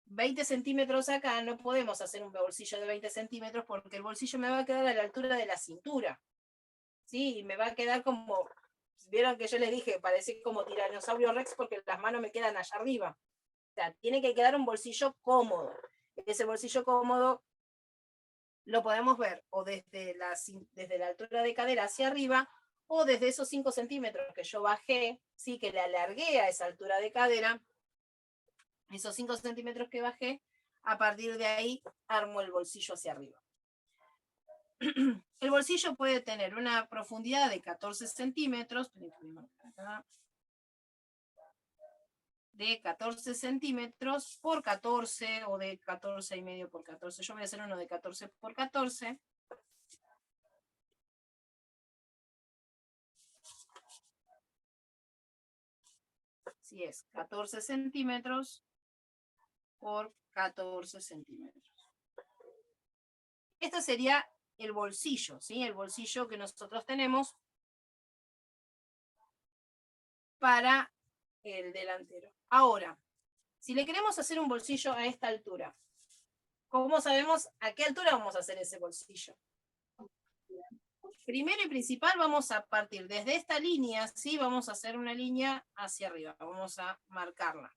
20 centímetros acá, no podemos hacer un bolsillo de 20 centímetros porque el bolsillo me va a quedar a la altura de la cintura. ¿Sí? Y me va a quedar como... Vieron que yo les dije, parece como tiranosaurio Rex porque las manos me quedan allá arriba. O sea, tiene que quedar un bolsillo cómodo. Ese bolsillo cómodo lo podemos ver o desde la altura de cadera hacia arriba o desde esos 5 centímetros que yo bajé, sí, que le alargué a esa altura de cadera, esos 5 centímetros que bajé, a partir de ahí armo el bolsillo hacia arriba. El bolsillo puede tener una profundidad de 14 centímetros, de 14 centímetros por 14 o de 14,5 por 14. Yo voy a hacer uno de 14 por 14. Si es 14 centímetros por 14 centímetros. Esto sería el bolsillo, ¿sí? El bolsillo que nosotros tenemos para el delantero. Ahora, si le queremos hacer un bolsillo a esta altura, ¿cómo sabemos a qué altura vamos a hacer ese bolsillo? Primero y principal vamos a partir desde esta línea, ¿sí? Vamos a hacer una línea hacia arriba, vamos a marcarla.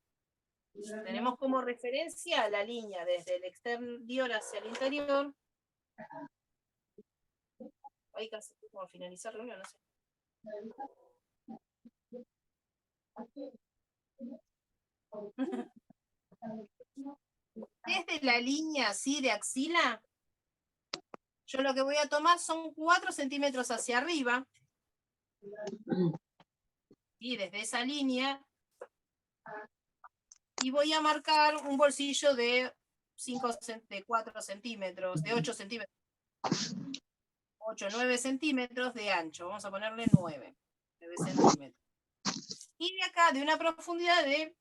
Tenemos como referencia la línea desde el exterior hacia el interior. Ahí casi como finalizar reunión, no sé. Desde la línea así de axila, yo lo que voy a tomar son 4 centímetros hacia arriba. Y desde esa línea. Y voy a marcar un bolsillo de 4 centímetros, de 8 centímetros. 8, 9 centímetros de ancho. Vamos a ponerle 9 centímetros. Y de acá, de una profundidad de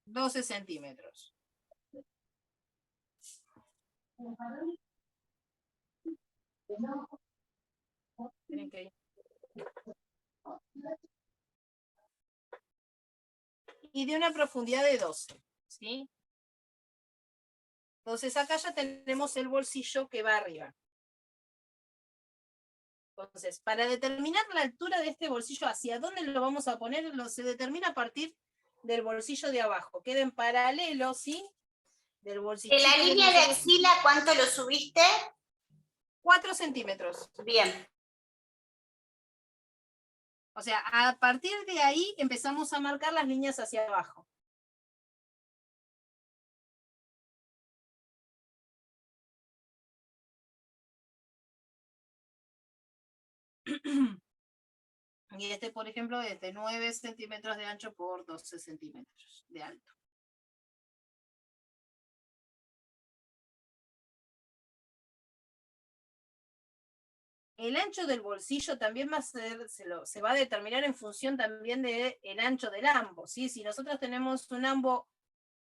12 centímetros. Tienen que ir. y de una profundidad de 12, ¿sí? Entonces acá ya tenemos el bolsillo que va arriba. Entonces, para determinar la altura de este bolsillo, hacia dónde lo vamos a poner, se determina a partir del bolsillo de abajo. Queda en paralelo, ¿sí? Del bolsillo. ¿En la línea de axila cuánto lo subiste? 4 centímetros. Bien. O sea, a partir de ahí empezamos a marcar las líneas hacia abajo. Y este, por ejemplo, es de 9 centímetros de ancho por 12 centímetros de alto. El ancho del bolsillo también va a ser, se va a determinar en función también del ancho del ambo, ¿sí? Si nosotros tenemos un ambo,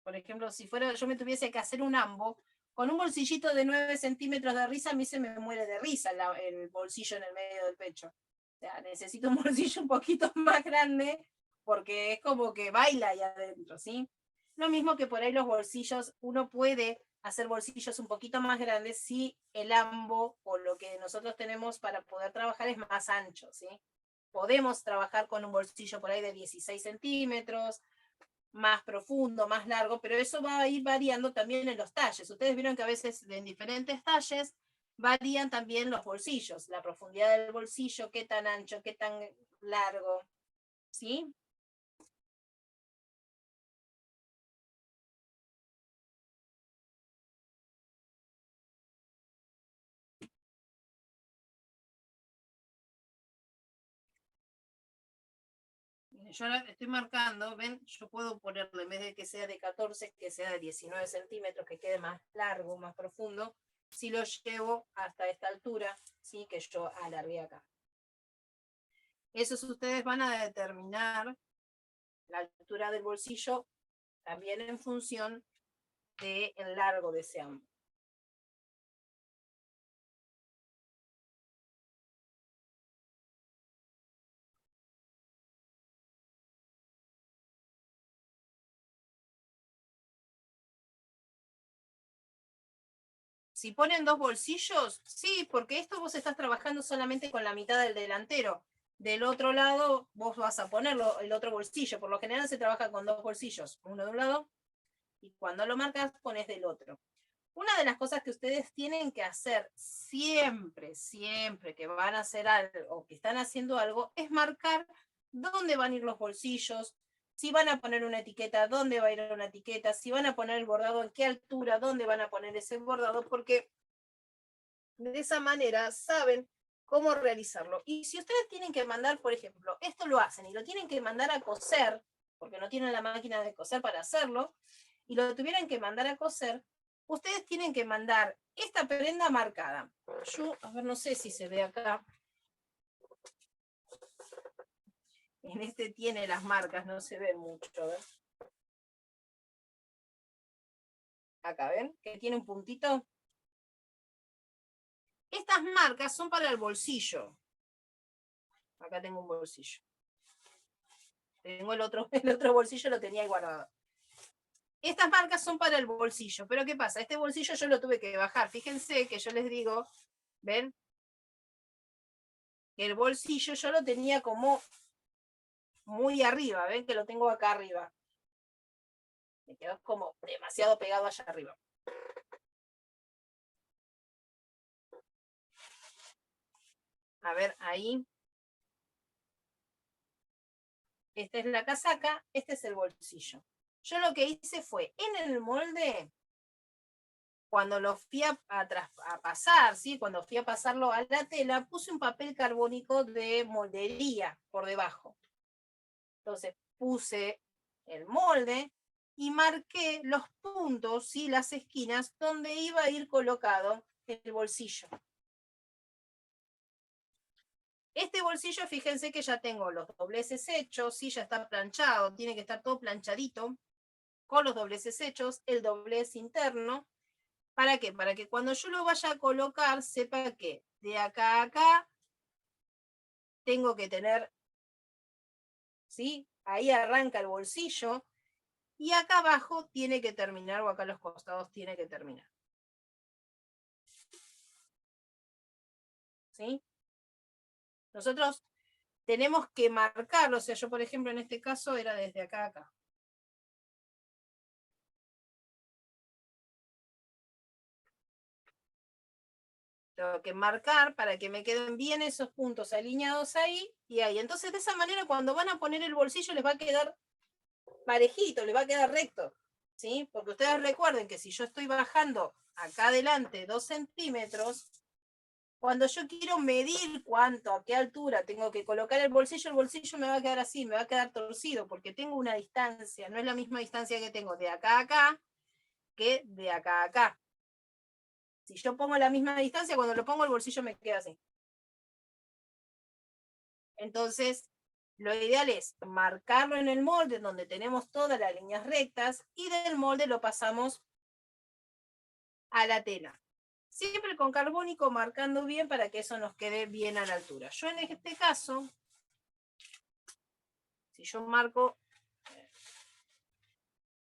por ejemplo, si fuera yo me tuviese que hacer un ambo, con un bolsillito de 9 centímetros de risa, a mí se me muere de risa el bolsillo en el medio del pecho. O sea, necesito un bolsillo un poquito más grande, porque es como que baila ahí adentro, ¿sí? Lo mismo que por ahí los bolsillos, uno puede hacer bolsillos un poquito más grandes si el ambo o lo que nosotros tenemos para poder trabajar es más ancho, ¿sí? Podemos trabajar con un bolsillo por ahí de 16 centímetros, más profundo, más largo, pero eso va a ir variando también en los talles. Ustedes vieron que a veces en diferentes talles varían también los bolsillos, la profundidad del bolsillo, qué tan ancho, qué tan largo, ¿sí? Yo ahora estoy marcando, ven, yo puedo ponerle, en vez de que sea de 14, que sea de 19 centímetros, que quede más largo, más profundo, si lo llevo hasta esta altura, sí, que yo alargué acá. Esos ustedes van a determinar la altura del bolsillo también en función del largo de ese ambo. Si ponen dos bolsillos, sí, porque esto vos estás trabajando solamente con la mitad del delantero. Del otro lado vos vas a ponerlo, el otro bolsillo. Por lo general se trabaja con dos bolsillos, uno de un lado y cuando lo marcas pones del otro. Una de las cosas que ustedes tienen que hacer siempre, siempre que van a hacer algo o que están haciendo algo, es marcar dónde van a ir los bolsillos, si van a poner una etiqueta, dónde va a ir una etiqueta, si van a poner el bordado, en qué altura, dónde van a poner ese bordado, porque de esa manera saben cómo realizarlo. Y si ustedes tienen que mandar, por ejemplo, esto lo hacen y lo tienen que mandar a coser, porque no tienen la máquina de coser para hacerlo, y lo tuvieran que mandar a coser, ustedes tienen que mandar esta prenda marcada. Yo, a ver, no sé si se ve acá. En este tiene las marcas, no se ve mucho. ¿Ven? Acá, ¿ven? Que tiene un puntito. Estas marcas son para el bolsillo. Acá tengo un bolsillo. Tengo el otro bolsillo, lo tenía ahí guardado. Estas marcas son para el bolsillo, pero ¿qué pasa? Este bolsillo yo lo tuve que bajar. Fíjense que yo les digo, ¿ven? Que el bolsillo yo lo tenía como muy arriba, ¿ven? Que lo tengo acá arriba. Me quedó como demasiado pegado allá arriba. A ver, ahí. Esta es la casaca, este es el bolsillo. Yo lo que hice fue, en el molde, cuando lo fui a pasar, ¿sí? Cuando fui a pasarlo a la tela, puse un papel carbónico de moldería por debajo. Entonces puse el molde y marqué los puntos y las esquinas donde iba a ir colocado el bolsillo. Este bolsillo, fíjense que ya tengo los dobleces hechos, sí, ya está planchado, tiene que estar todo planchadito, con los dobleces hechos, el doblez interno. ¿Para qué? Para que cuando yo lo vaya a colocar, sepa que de acá a acá tengo que tener, ¿sí? Ahí arranca el bolsillo, y acá abajo tiene que terminar, o acá a los costados tiene que terminar. ¿Sí? Nosotros tenemos que marcarlo, o sea, yo por ejemplo en este caso era desde acá a acá. Tengo que marcar para que me queden bien esos puntos alineados ahí y ahí. Entonces de esa manera cuando van a poner el bolsillo les va a quedar parejito, les va a quedar recto. ¿Sí? Porque ustedes recuerden que si yo estoy bajando acá adelante 2 centímetros, cuando yo quiero medir cuánto, a qué altura tengo que colocar el bolsillo me va a quedar así, me va a quedar torcido, porque tengo una distancia, no es la misma distancia que tengo de acá a acá que de acá a acá. Si yo pongo la misma distancia, cuando lo pongo el bolsillo me queda así. Entonces, lo ideal es marcarlo en el molde donde tenemos todas las líneas rectas y del molde lo pasamos a la tela. Siempre con carbónico marcando bien para que eso nos quede bien a la altura. Yo en este caso, si yo marco,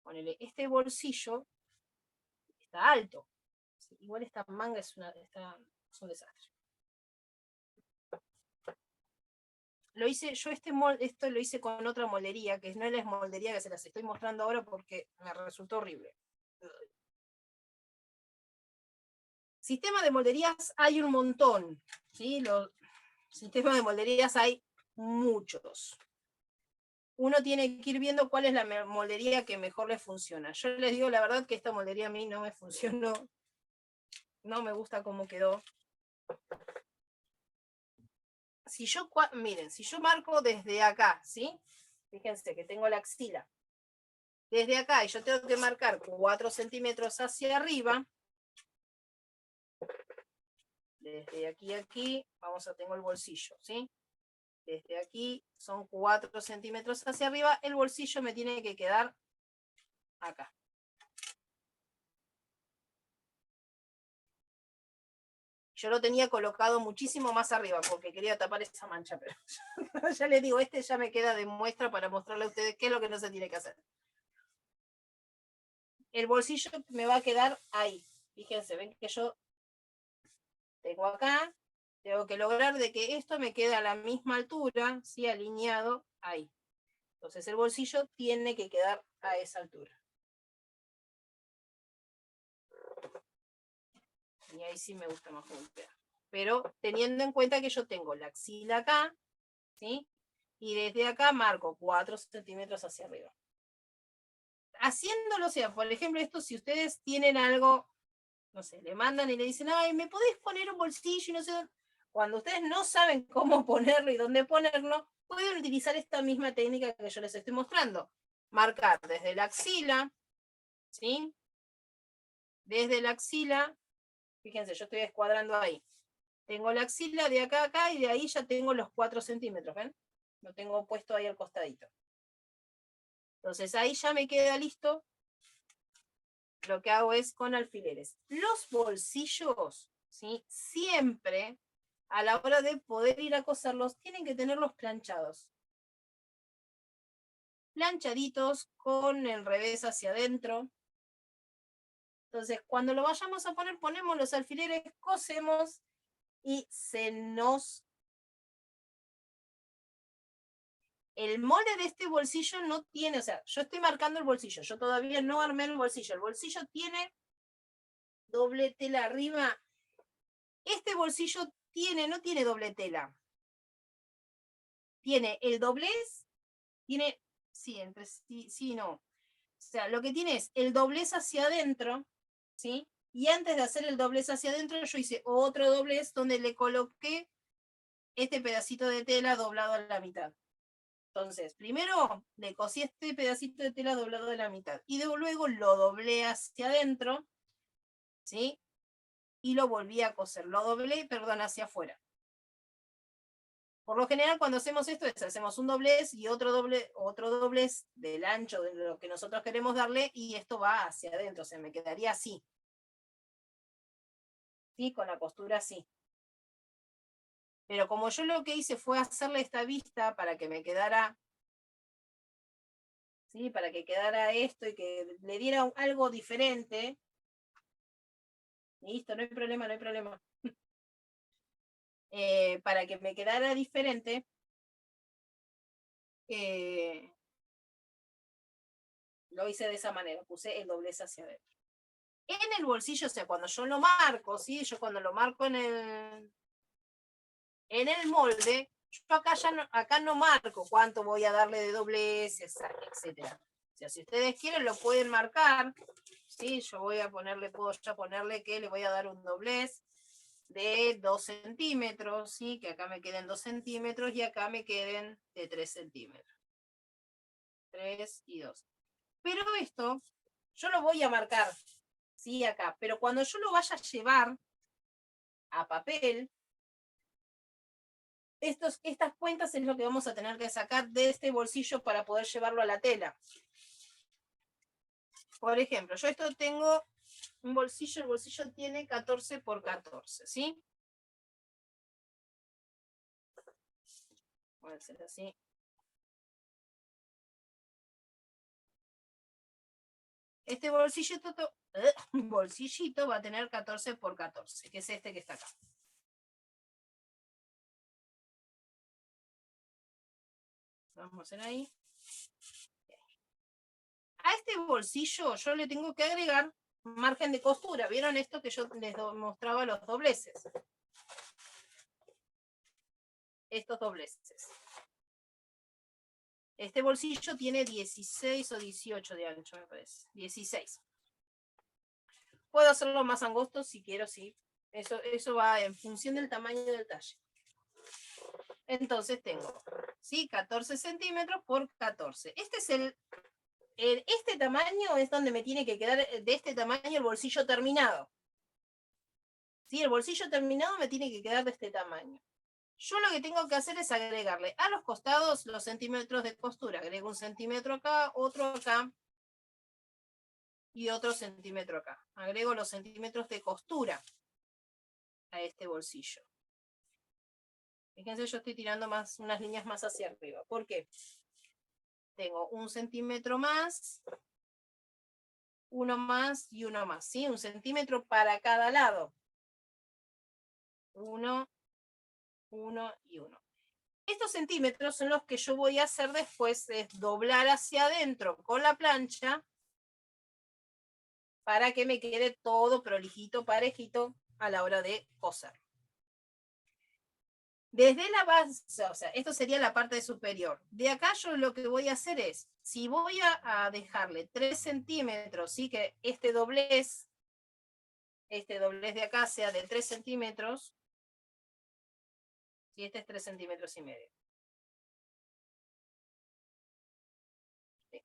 ponele, este bolsillo está alto. Igual esta manga es un desastre. Lo hice, yo esto lo hice con otra moldería, que no es la moldería que se las estoy mostrando ahora porque me resultó horrible. Sistemas de molderías hay un montón, ¿sí? Los sistemas de molderías hay muchos. Uno tiene que ir viendo cuál es la moldería que mejor le funciona. Yo les digo la verdad que esta moldería a mí no me funcionó. No me gusta cómo quedó. Si yo, miren, si yo marco desde acá, ¿sí? Fíjense que tengo la axila. Desde acá, y yo tengo que marcar 4 centímetros hacia arriba. Desde aquí a aquí, tengo el bolsillo, ¿sí? Desde aquí son 4 centímetros hacia arriba, el bolsillo me tiene que quedar acá. Yo lo tenía colocado muchísimo más arriba porque quería tapar esa mancha, pero ya les digo, este ya me queda de muestra para mostrarle a ustedes qué es lo que no se tiene que hacer. El bolsillo me va a quedar ahí. Fíjense, ven que yo tengo acá, tengo que lograr de que esto me quede a la misma altura, ¿sí? Alineado ahí. Entonces el bolsillo tiene que quedar a esa altura. Y ahí sí me gusta más golpear. Pero teniendo en cuenta que yo tengo la axila acá, ¿sí? Y desde acá marco 4 centímetros hacia arriba. Haciéndolo, o sea, por ejemplo, esto, si ustedes tienen algo, no sé, le mandan y le dicen, ay, ¿me podés poner un bolsillo? Y no sé, cuando ustedes no saben cómo ponerlo y dónde ponerlo, pueden utilizar esta misma técnica que yo les estoy mostrando. Marcar desde la axila, ¿sí? Desde la axila, fíjense, yo estoy escuadrando ahí. Tengo la axila de acá a acá y de ahí ya tengo los 4 centímetros, ¿ven? Lo tengo puesto ahí al costadito. Entonces ahí ya me queda listo. Lo que hago es con alfileres. Los bolsillos, ¿sí? Siempre, a la hora de poder ir a coserlos, tienen que tenerlos planchados. Planchaditos con el revés hacia adentro. Entonces, cuando lo vayamos a poner, ponemos los alfileres, cosemos y se nos... El molde de este bolsillo no tiene, o sea, yo estoy marcando el bolsillo, yo todavía no armé el bolsillo tiene doble tela arriba. Este bolsillo no tiene doble tela. Tiene el doblez, tiene, sí, entre sí, no. O sea, lo que tiene es el doblez hacia adentro, ¿sí? Y antes de hacer el doblez hacia adentro, yo hice otro doblez donde le coloqué este pedacito de tela doblado a la mitad. Entonces, primero le cosí este pedacito de tela doblado a la mitad y luego lo doblé hacia adentro, ¿sí? Y lo volví a coser, lo doblé, perdón, hacia afuera. Por lo general, cuando hacemos esto, hacemos un doblez y otro doblez del ancho de lo que nosotros queremos darle, y esto va hacia adentro, o sea, me quedaría así. ¿Sí? Con la costura así. Pero como yo lo que hice fue hacerle esta vista para que me quedara, ¿sí? Para que quedara esto y que le diera algo diferente. Listo, no hay problema, no hay problema. Para que me quedara diferente, lo hice de esa manera, puse el doblez hacia adentro. En el bolsillo, o sea, cuando yo lo marco, ¿sí? Yo cuando lo marco en el molde, yo acá no marco cuánto voy a darle de doblez, etcétera. O sea, si ustedes quieren lo pueden marcar, ¿sí? Yo voy a ponerle, puedo ya ponerle que le voy a dar un doblez de 2 centímetros, ¿sí? Que acá me queden 2 centímetros y acá me queden de 3 centímetros. 3 y 2. Pero esto, yo lo voy a marcar, ¿sí? Acá. Pero cuando yo lo vaya a llevar a papel, estas cuentas es lo que vamos a tener que sacar de este bolsillo para poder llevarlo a la tela. Por ejemplo, yo esto tengo un bolsillo, el bolsillo tiene 14 por 14, ¿sí? Voy a hacer así. Este bolsillito va a tener 14 por 14, que es este que está acá. Vamos a hacer ahí. A este bolsillo yo le tengo que agregar margen de costura. ¿Vieron esto que yo les mostraba los dobleces? Estos dobleces. Este bolsillo tiene 16 o 18 de ancho, me parece. 16. Puedo hacerlo más angosto si quiero, sí. Eso va en función del tamaño del talle. Entonces tengo, ¿sí? 14 centímetros por 14. Este es este tamaño es donde me tiene que quedar de este tamaño el bolsillo terminado. ¿Sí? El bolsillo terminado me tiene que quedar de este tamaño. Yo lo que tengo que hacer es agregarle a los costados los centímetros de costura. Agrego 1 centímetro acá, otro acá y otro centímetro acá. Agrego los centímetros de costura a este bolsillo. Fíjense, yo estoy tirando unas líneas más hacia arriba. ¿Por qué? Tengo 1 centímetro más, 1 más y 1 más. ¿Sí? 1 centímetro para cada lado. 1, 1 y 1. Estos centímetros son los que yo voy a hacer después, es doblar hacia adentro con la plancha para que me quede todo prolijito, parejito a la hora de coser. Desde la base, o sea, esto sería la parte superior. De acá yo lo que voy a hacer es, si voy a dejarle 3 centímetros, ¿sí? Que este doblez de acá sea de 3 centímetros, y este es 3 centímetros y medio. ¿Sí?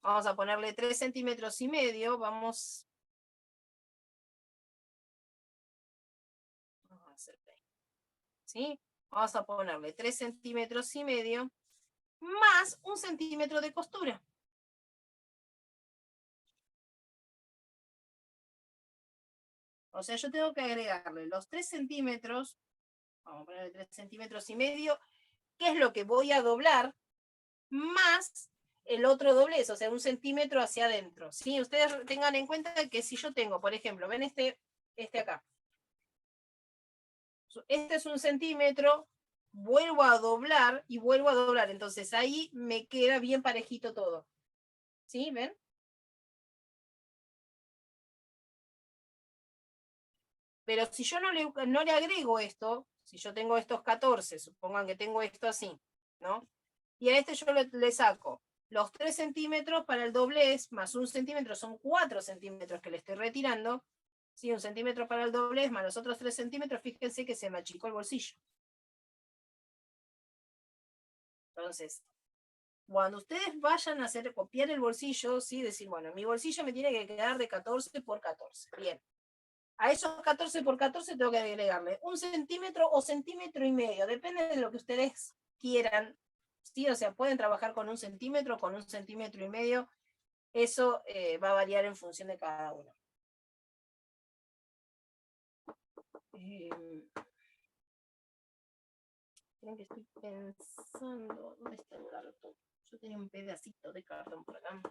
Vamos a ponerle 3 centímetros y medio, vamos a hacer ahí. ¿Sí? Vamos a ponerle 3 centímetros y medio más 1 centímetro de costura. O sea, yo tengo que agregarle los 3 centímetros, vamos a ponerle 3 centímetros y medio, que es lo que voy a doblar, más el otro doblez, o sea, 1 centímetro hacia adentro. ¿Sí? Ustedes tengan en cuenta que si yo tengo, por ejemplo, ven este acá. Este es 1 centímetro, vuelvo a doblar y vuelvo a doblar. Entonces ahí me queda bien parejito todo. ¿Sí? ¿Ven? Pero si yo no le agrego esto, si yo tengo estos 14, supongan que tengo esto así, ¿no? Y a este yo le saco los 3 centímetros para el doblez, más 1 centímetro, son 4 centímetros que le estoy retirando. Sí, 1 centímetro para el doblez, más los otros 3 centímetros, fíjense que se me achicó el bolsillo. Entonces, cuando ustedes vayan a copiar el bolsillo, ¿sí? Decir, bueno, mi bolsillo me tiene que quedar de 14 por 14. Bien. A esos 14 por 14 tengo que agregarle 1 centímetro o centímetro y medio, depende de lo que ustedes quieran. ¿Sí? O sea, pueden trabajar con 1 centímetro, con 1 centímetro y medio. Eso va a variar en función de cada uno. Creo que estoy pensando, ¿dónde está el cartón? Yo tenía un pedacito de cartón por acá.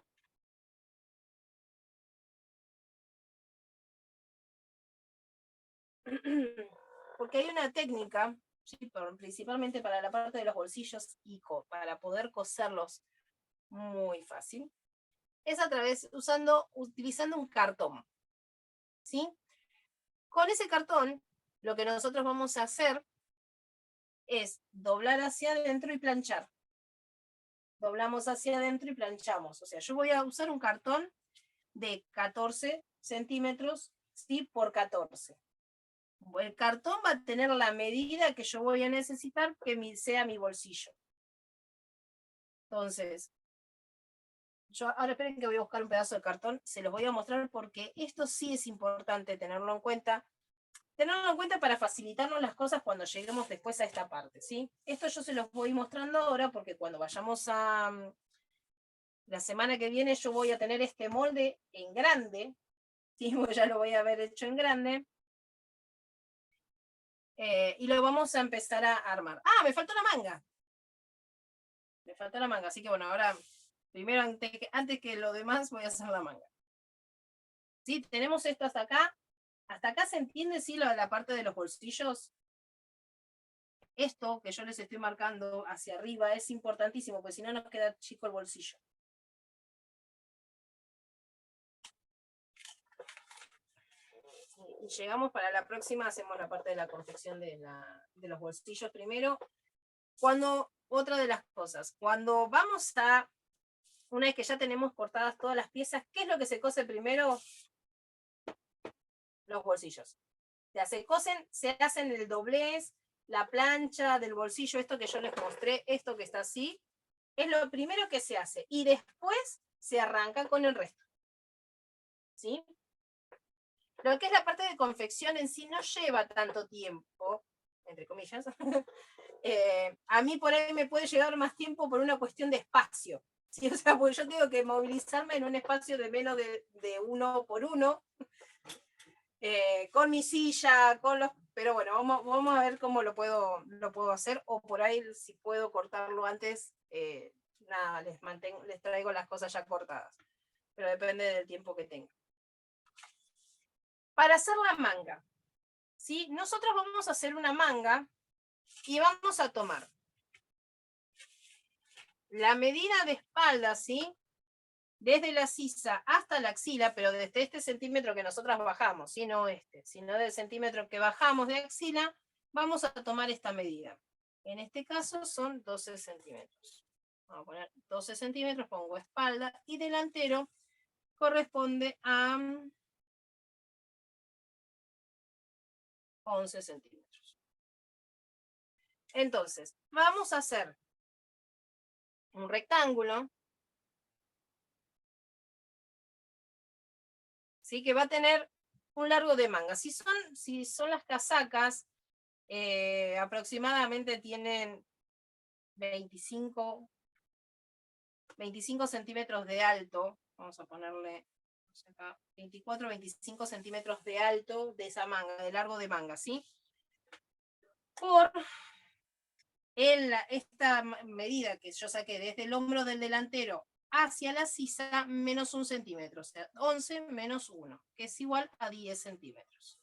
Porque hay una técnica, ¿sí? Principalmente para la parte de los bolsillos y para poder coserlos muy fácil, es utilizando un cartón, ¿sí? Con ese cartón, lo que nosotros vamos a hacer es doblar hacia adentro y planchar. Doblamos hacia adentro y planchamos. O sea, yo voy a usar un cartón de 14 centímetros, ¿sí? Por 14. El cartón va a tener la medida que yo voy a necesitar que sea mi bolsillo. Entonces, ahora esperen que voy a buscar un pedazo de cartón, se los voy a mostrar porque esto sí es importante tenerlo en cuenta. Tenerlo en cuenta para facilitarnos las cosas cuando lleguemos después a esta parte, ¿sí? Esto yo se los voy mostrando ahora porque cuando vayamos a la semana que viene yo voy a tener este molde en grande, ¿sí? Porque ya lo voy a haber hecho en grande. Y lo vamos a empezar a armar. ¡Ah! Me faltó la manga. Me faltó la manga, así que bueno, ahora primero antes que lo demás voy a hacer la manga. ¿Sí? Tenemos esto hasta acá. Hasta acá se entiende, sí, la parte de los bolsillos. Esto que yo les estoy marcando hacia arriba es importantísimo, porque si no nos queda chico el bolsillo. Y llegamos para la próxima, hacemos la parte de la confección de los bolsillos primero. Otra de las cosas, cuando vamos una vez que ya tenemos cortadas todas las piezas, ¿qué es lo que se cose primero? Los bolsillos. Se hacen el doblez, la plancha del bolsillo, esto que yo les mostré, esto que está así, es lo primero que se hace. Y después se arranca con el resto. ¿Sí? Lo que es la parte de confección en sí no lleva tanto tiempo, entre comillas. A mí por ahí me puede llevar más tiempo por una cuestión de espacio. ¿Sí? O sea, porque yo tengo que movilizarme en un espacio de menos de 1 por 1, con mi silla, pero bueno, vamos a ver cómo lo puedo hacer, o por ahí si puedo cortarlo antes, nada, les traigo las cosas ya cortadas, pero depende del tiempo que tenga. Para hacer la manga, ¿sí? Nosotros vamos a hacer una manga y vamos a tomar la medida de espalda, ¿sí? Desde la sisa hasta la axila, pero desde este centímetro que nosotras bajamos, ¿sí? No sino del centímetro que bajamos de axila, vamos a tomar esta medida. En este caso son 12 centímetros. Vamos a poner 12 centímetros, pongo espalda, y delantero corresponde a 11 centímetros. Entonces, vamos a hacer un rectángulo, ¿sí? Que va a tener un largo de manga. Si son las casacas, aproximadamente tienen 25 centímetros de alto. Vamos a ponerle acá, 24, 25 centímetros de alto de esa manga, de largo de manga, ¿sí? Por esta medida que yo saqué desde el hombro del delantero hacia la sisa, menos 1 centímetro, o sea, 11 menos 1, que es igual a 10 centímetros.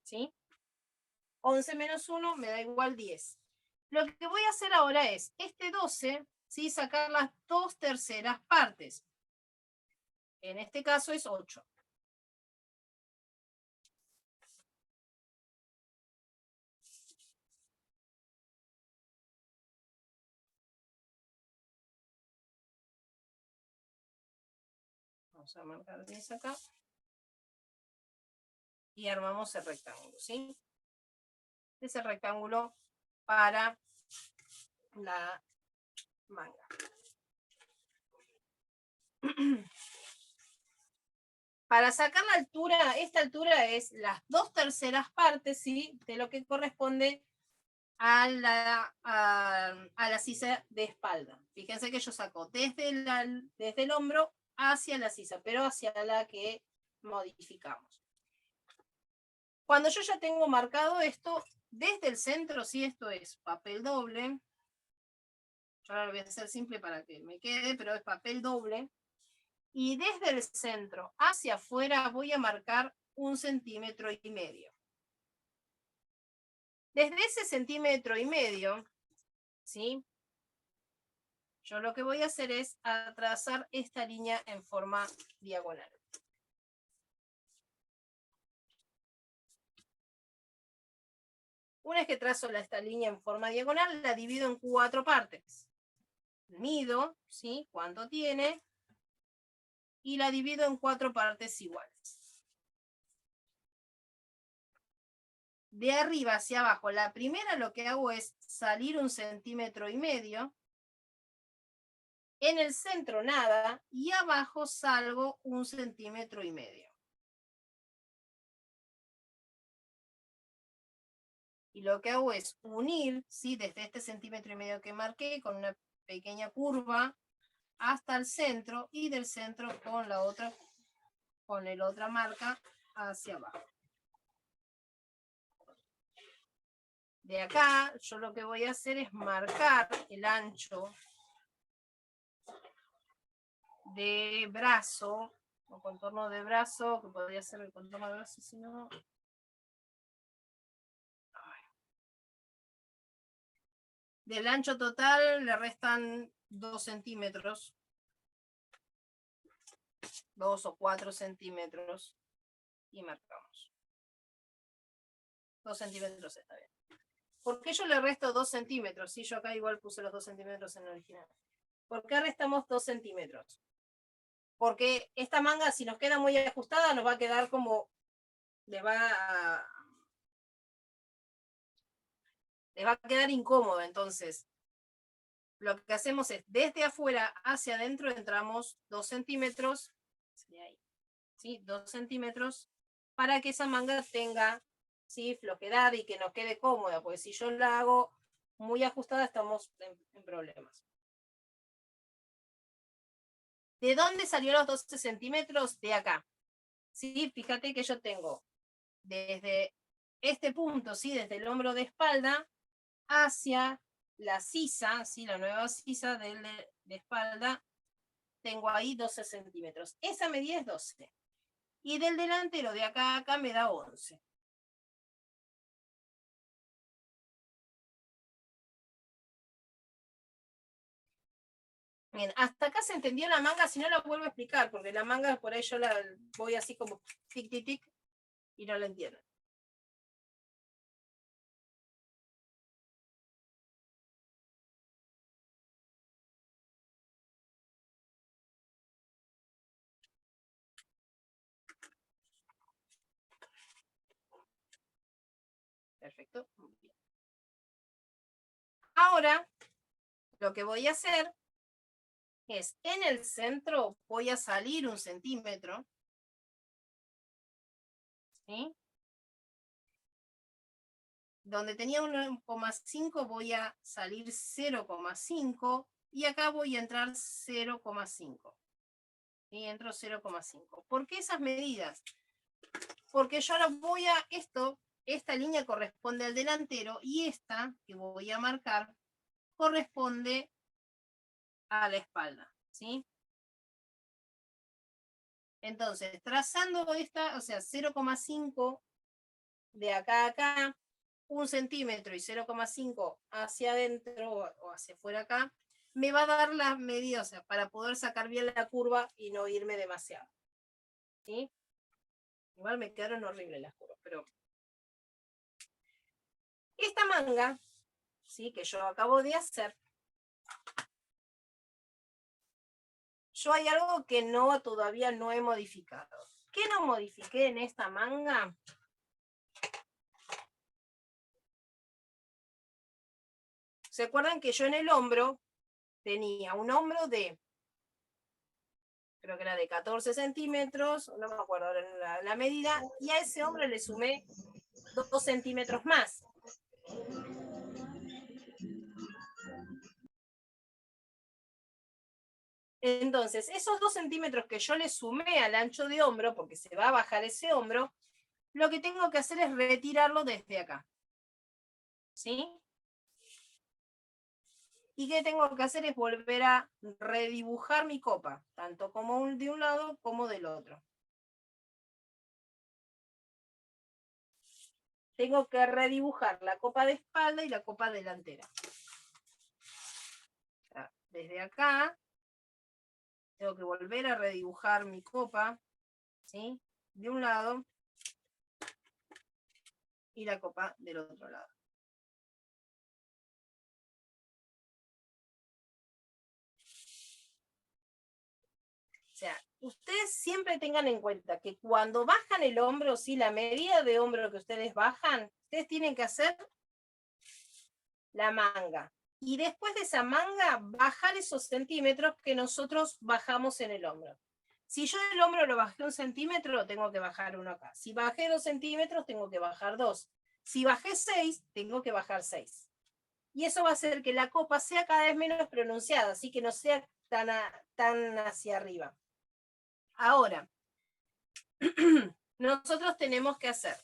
¿Sí? 11 menos 1 me da igual 10. Lo que voy a hacer ahora es, este 12, ¿sí? Sacar las 2/3 partes. En este caso es 8. Vamos a marcar 10 acá. Y armamos el rectángulo, ¿sí? Ese rectángulo para la manga. Para sacar la altura, esta altura es las 2/3 partes, ¿sí? De lo que corresponde a la sisa de espalda. Fíjense que yo saco desde el hombro hacia la sisa, pero hacia la que modificamos. Cuando yo ya tengo marcado esto, desde el centro, sí, esto es papel doble. Yo ahora lo voy a hacer simple para que me quede, pero es papel doble. Y desde el centro hacia afuera voy a marcar 1,5 centímetros. Desde ese 1,5 centímetros, ¿sí? Yo lo que voy a hacer es trazar esta línea en forma diagonal. Una vez que trazo esta línea en forma diagonal, la divido en 4 partes. Mido, ¿sí? Cuánto tiene, y la divido en 4 partes iguales. De arriba hacia abajo, la primera lo que hago es salir 1,5 centímetros. En el centro nada, y abajo salgo 1,5 centímetros. Y lo que hago es unir, ¿sí? Desde este 1,5 centímetros que marqué, con una pequeña curva, hasta el centro, y del centro con la otra marca hacia abajo. De acá, yo lo que voy a hacer es marcar el ancho de brazo, o contorno de brazo, que podría ser el contorno de brazo, si no. Del ancho total le restan 2 centímetros. 2 o 4 centímetros. Y marcamos. 2 centímetros está bien. ¿Por qué yo le resto 2 centímetros? Si yo acá igual puse los 2 centímetros en el original. ¿Por qué restamos 2 centímetros? Porque esta manga, si nos queda muy ajustada, nos va a quedar como... les va a quedar incómodo. Entonces, lo que hacemos es, desde afuera hacia adentro, entramos 2 centímetros. ¿Sí? 2 centímetros, para que esa manga tenga, ¿sí? Flojedad y que nos quede cómoda, porque si yo la hago muy ajustada, estamos en problemas. ¿De dónde salió los 12 centímetros? De acá. ¿Sí? Fíjate que yo tengo desde este punto, ¿sí? Desde el hombro de espalda hacia la sisa, ¿sí? La nueva sisa de espalda, tengo ahí 12 centímetros. Esa medida es 12. Y del delantero de acá a acá me da 11. Bien, hasta acá se entendió la manga, si no la vuelvo a explicar, porque la manga por ahí yo la voy así como tic, tic, tic, y no la entiendo. Perfecto. Muy bien. Ahora, lo que voy a hacer es, en el centro voy a salir 1 centímetro. ¿Sí? Donde tenía 1,5 voy a salir 0,5 y acá voy a entrar 0,5. Y entro 0,5. ¿Por qué esas medidas? Porque yo ahora voy a esta línea corresponde al delantero y esta que voy a marcar corresponde a la espalda, ¿sí? Entonces, trazando esta, o sea, 0,5 de acá a acá, 1 centímetro y 0,5 hacia adentro o hacia afuera acá, me va a dar las medidas, o sea, para poder sacar bien la curva y no irme demasiado, ¿sí? Igual me quedaron horribles las curvas, pero... esta manga, ¿sí? Que yo acabo de hacer, yo hay algo que todavía no he modificado. ¿Qué no modifiqué en esta manga? ¿Se acuerdan que yo en el hombro tenía un hombro de, creo que era de 14 centímetros, no me acuerdo la medida, y a ese hombro le sumé 2 centímetros más. Entonces, esos 2 centímetros que yo le sumé al ancho de hombro, porque se va a bajar ese hombro, lo que tengo que hacer es retirarlo desde acá. ¿sí? Y qué tengo que hacer es volver a redibujar mi copa, tanto como de un lado como del otro. Tengo que redibujar la copa de espalda y la copa delantera. O sea, desde acá, tengo que volver a redibujar mi copa, ¿sí? De un lado y la copa del otro lado. O sea, ustedes siempre tengan en cuenta que cuando bajan el hombro, ¿sí? La medida de hombro que ustedes bajan, ustedes tienen que hacer la manga. Y después de esa manga, bajar esos centímetros que nosotros bajamos en el hombro. Si yo el hombro lo bajé 1 centímetro, tengo que bajar 1 acá. Si bajé 2 centímetros, tengo que bajar 2. Si bajé 6, tengo que bajar 6. Y eso va a hacer que la copa sea cada vez menos pronunciada, así que no sea tan hacia arriba. Ahora, nosotros tenemos que hacer,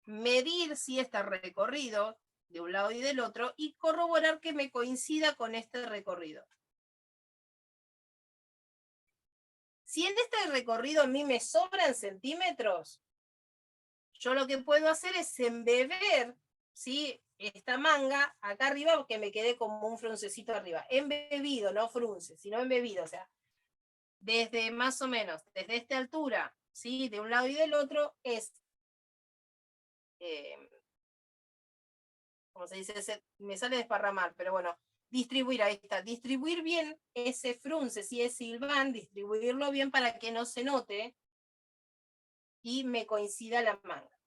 medir si está recorrido de un lado y del otro y corroborar que me coincida con este recorrido. Si en este recorrido a mí me sobran centímetros, yo lo que puedo hacer es embeber, ¿sí? Esta manga acá arriba, que me quede como un fruncecito arriba. Embebido, no frunce, sino embebido, o sea, desde más o menos, desde esta altura, ¿sí? De un lado y del otro, es, como se dice, me sale desparramar, pero bueno, distribuir, ahí está, distribuir bien ese frunce, si es silván, distribuirlo bien para que no se note y me coincida la manga.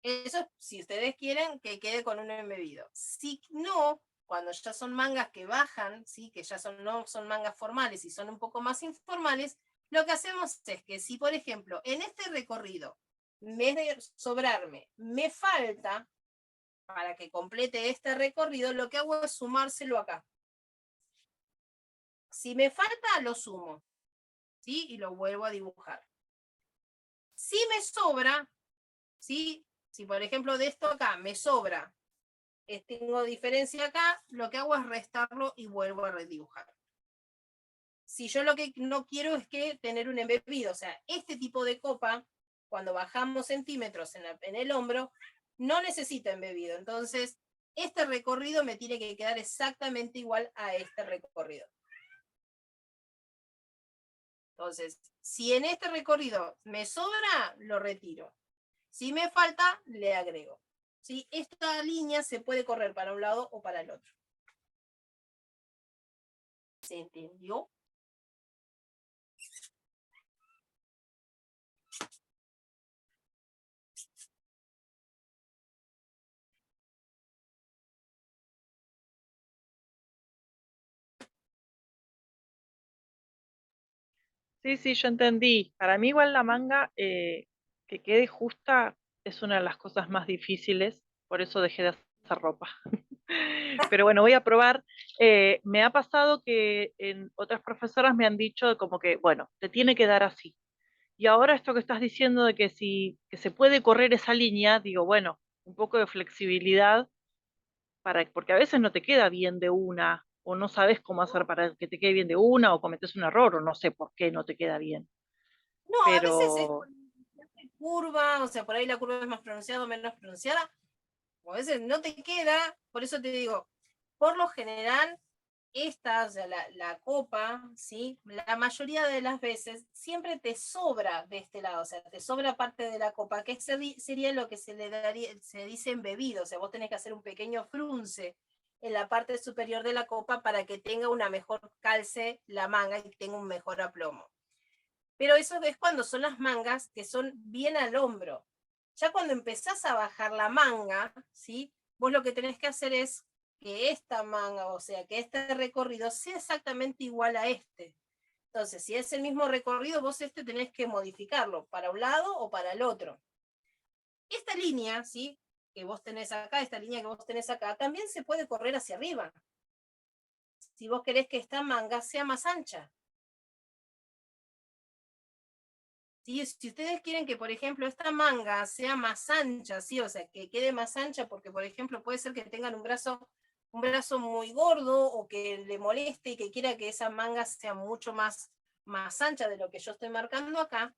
Eso, si ustedes quieren, que quede con un embebido. Si no, cuando ya son mangas que bajan, ¿sí? Que ya no son mangas formales y son un poco más informales, lo que hacemos es que si, por ejemplo, en este recorrido, en vez de sobrarme, me falta, para que complete este recorrido, lo que hago es sumárselo acá. Si me falta, lo sumo, ¿sí? Y lo vuelvo a dibujar. Si me sobra, ¿sí? Si por ejemplo de esto acá me sobra, tengo diferencia acá, lo que hago es restarlo y vuelvo a redibujar. Si yo lo que no quiero es que tener un embebido, o sea, este tipo de copa, cuando bajamos centímetros en el hombro, no necesita embebido. Entonces, este recorrido me tiene que quedar exactamente igual a este recorrido. Entonces, si en este recorrido me sobra, lo retiro. Si me falta, le agrego. ¿Sí? Esta línea se puede correr para un lado o para el otro. ¿Se entendió? Sí, sí, yo entendí. Para mí igual la manga que quede justa es una de las cosas más difíciles, por eso dejé de hacer ropa. Pero bueno, voy a probar. Me ha pasado que en otras profesoras me han dicho como que, bueno, te tiene que dar así. Y ahora esto que estás diciendo de que si que se puede correr esa línea, digo, bueno, un poco de flexibilidad porque a veces no te queda bien de una, o no sabes cómo hacer para que te quede bien de una, o cometes un error, o no sé por qué no te queda bien. No, a veces es Pero curva, o sea, por ahí la curva es más pronunciada o menos pronunciada, o a veces no te queda, por eso te digo, por lo general, esta, o sea, la copa, ¿sí? La mayoría de las veces siempre te sobra de este lado, o sea, te sobra parte de la copa, que sería lo que se dice embebido, o sea, vos tenés que hacer un pequeño frunce en la parte superior de la copa para que tenga una mejor calce la manga y tenga un mejor aplomo. Pero eso es cuando son las mangas que son bien al hombro. Ya cuando empezás a bajar la manga, ¿sí? Vos lo que tenés que hacer es que esta manga, o sea, que este recorrido sea exactamente igual a este. Entonces, si es el mismo recorrido, vos tenés que modificarlo para un lado o para el otro. Esta línea, ¿sí? Que vos tenés acá, esta línea que vos tenés acá, también se puede correr hacia arriba. Si vos querés que esta manga sea más ancha. ¿sí? Si ustedes quieren que, por ejemplo, esta manga sea más ancha, ¿sí? O sea, que quede más ancha, porque, por ejemplo, puede ser que tengan un brazo muy gordo o que le moleste y que quiera que esa manga sea mucho más ancha de lo que yo estoy marcando acá,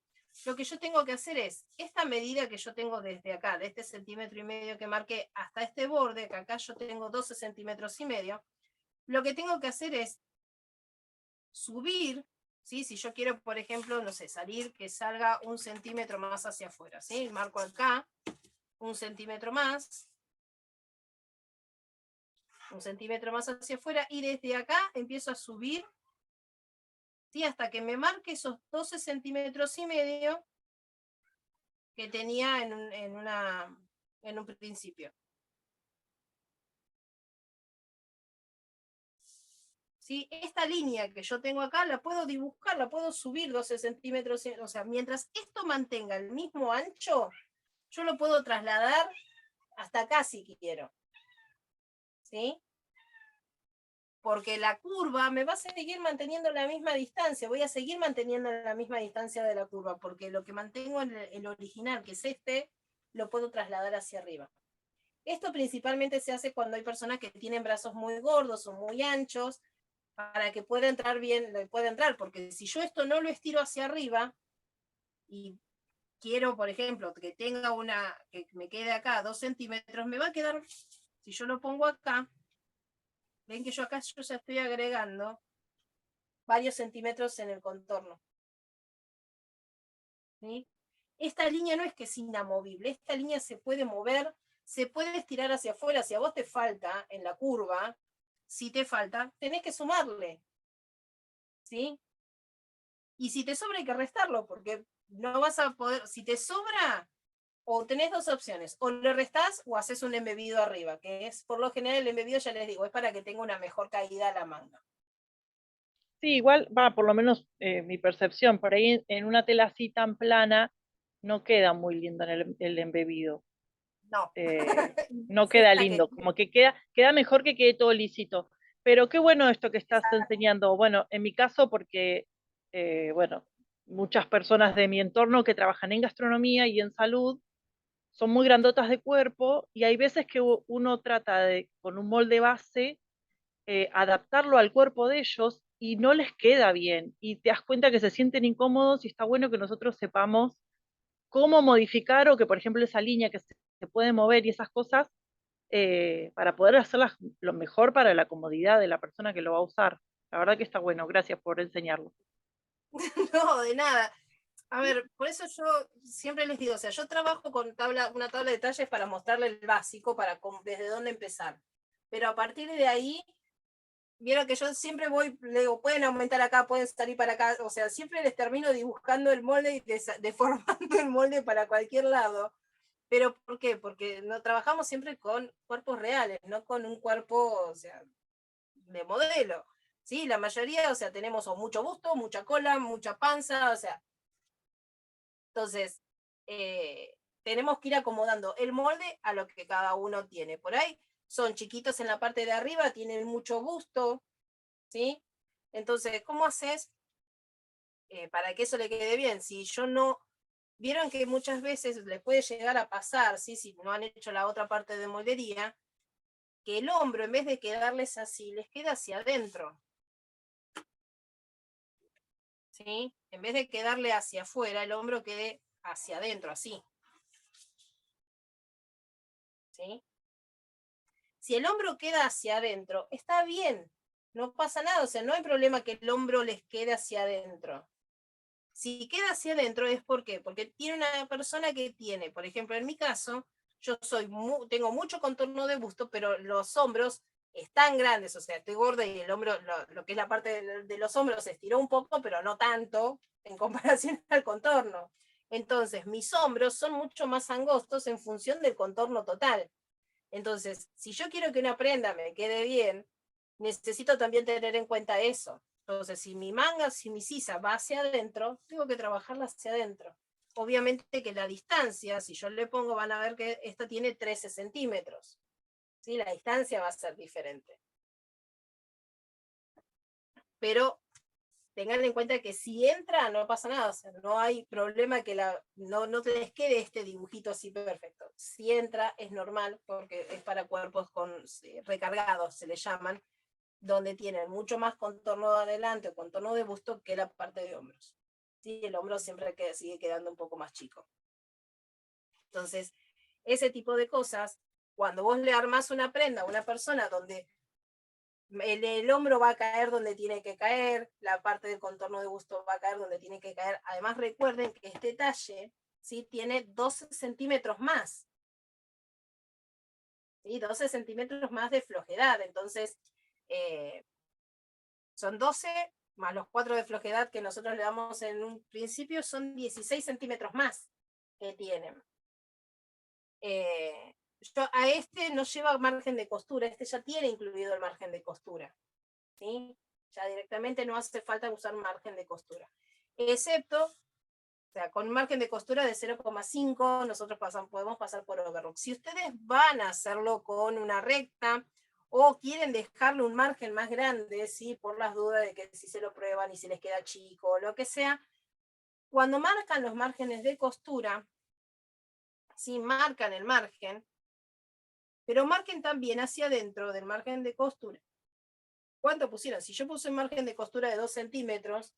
lo que yo tengo que hacer es, esta medida que yo tengo desde acá, de este 1,5 centímetros que marqué hasta este borde, que acá yo tengo 12,5 centímetros, lo que tengo que hacer es subir, ¿sí? Si yo quiero, por ejemplo, no sé, que salga 1 centímetro más hacia afuera, ¿sí? Marco acá 1 centímetro más, 1 centímetro más hacia afuera, y desde acá empiezo a subir, ¿sí? Hasta que me marque esos 12,5 centímetros que tenía en un principio. ¿Sí? Esta línea que yo tengo acá la puedo dibujar, la puedo subir 12 centímetros, o sea, mientras esto mantenga el mismo ancho, yo lo puedo trasladar hasta acá si quiero. ¿Sí? Porque la curva me va a seguir manteniendo la misma distancia, voy a seguir manteniendo la misma distancia de la curva, porque lo que mantengo en el original, que es este, lo puedo trasladar hacia arriba. Esto principalmente se hace cuando hay personas que tienen brazos muy gordos o muy anchos, para que pueda entrar bien, pueda entrar, porque si yo esto no lo estiro hacia arriba, y quiero, por ejemplo, que tenga que me quede acá 2 centímetros, me va a quedar, si yo lo pongo acá, ven que yo acá ya estoy agregando varios centímetros en el contorno. ¿Sí? Esta línea no es que es inamovible, esta línea se puede mover, se puede estirar hacia afuera. Si a vos te falta en la curva, si te falta, tenés que sumarle. ¿Sí? Y si te sobra hay que restarlo, porque no vas a poder, si te sobra, o tenés dos opciones, o le restás o haces un embebido arriba, que es, por lo general el embebido, ya les digo, es para que tenga una mejor caída a la manga. Sí, igual va, por lo menos mi percepción, por ahí en una tela así tan plana no queda muy lindo en el embebido. No. No queda lindo, como que queda mejor que quede todo lisito. Pero qué bueno esto que estás enseñando. Bueno, en mi caso, porque, bueno, muchas personas de mi entorno que trabajan en gastronomía y en salud son muy grandotas de cuerpo y hay veces que uno trata de, con un molde base, adaptarlo al cuerpo de ellos y no les queda bien. Y te das cuenta que se sienten incómodos y está bueno que nosotros sepamos cómo modificar o que, por ejemplo, esa línea que se puede mover y esas cosas, para poder hacerlas lo mejor para la comodidad de la persona que lo va a usar. La verdad que está bueno, gracias por enseñarlo. No, de nada. A ver, por eso yo siempre les digo, o sea, yo trabajo con una tabla de talles para mostrarle el básico, desde dónde empezar. Pero a partir de ahí, vieron que yo siempre le digo, pueden aumentar acá, pueden salir para acá, o sea, siempre les termino dibujando el molde y deformando el molde para cualquier lado. ¿Pero por qué? Porque no trabajamos siempre con cuerpos reales, no con un cuerpo, o sea, de modelo. ¿Sí? La mayoría, o sea, tenemos o mucho busto, mucha cola, mucha panza, o sea. Entonces, tenemos que ir acomodando el molde a lo que cada uno tiene. Por ahí son chiquitos en la parte de arriba, tienen mucho busto, ¿sí? Entonces, ¿cómo haces para que eso le quede bien? Si yo no... Vieron que muchas veces les puede llegar a pasar, ¿sí? Si no han hecho la otra parte de moldería, que el hombro, en vez de quedarles así, les queda hacia adentro. ¿Sí? En vez de quedarle hacia afuera, el hombro quede hacia adentro, así. ¿Sí? Si el hombro queda hacia adentro, está bien, no pasa nada, o sea, no hay problema que el hombro les quede hacia adentro. Si queda hacia adentro es porque tiene una persona que tiene, por ejemplo, en mi caso, yo tengo mucho contorno de busto, pero los hombros están grandes, o sea, estoy gorda y el hombro, lo que es la parte de los hombros se estiró un poco, pero no tanto en comparación al contorno. Entonces, mis hombros son mucho más angostos en función del contorno total. Entonces, si yo quiero que una prenda me quede bien, necesito también tener en cuenta eso. Entonces, si mi sisa va hacia adentro, tengo que trabajarla hacia adentro. Obviamente que la distancia, si yo le pongo, van a ver que esta tiene 13 centímetros. ¿Sí? La distancia va a ser diferente. Pero tengan en cuenta que si entra no pasa nada, o sea, no hay problema que no les quede este dibujito así perfecto. Si entra es normal porque es para cuerpos recargados, se les llaman, donde tienen mucho más contorno de adelante o contorno de busto que la parte de hombros. ¿Sí? El hombro siempre sigue quedando un poco más chico. Entonces, ese tipo de cosas, cuando vos le armás una prenda a una persona donde el hombro va a caer donde tiene que caer, la parte del contorno de busto va a caer donde tiene que caer. Además, recuerden que este talle, ¿sí?, tiene 12 centímetros más. ¿Sí? 12 centímetros más de flojedad. Entonces, son 12 más los 4 de flojedad que nosotros le damos en un principio, son 16 centímetros más que tienen. A este no lleva margen de costura, este ya tiene incluido el margen de costura, ¿sí? Ya directamente no hace falta usar margen de costura, excepto, o sea, con un margen de costura de 0,5 nosotros podemos pasar por overlock. Si ustedes van a hacerlo con una recta o quieren dejarle un margen más grande, ¿sí?, por las dudas de que si se lo prueban y si les queda chico o lo que sea, cuando marcan los márgenes de costura, sí, marcan el margen, pero marquen también hacia adentro del margen de costura. ¿Cuánto pusieron? Si yo puse un margen de costura de 2 centímetros,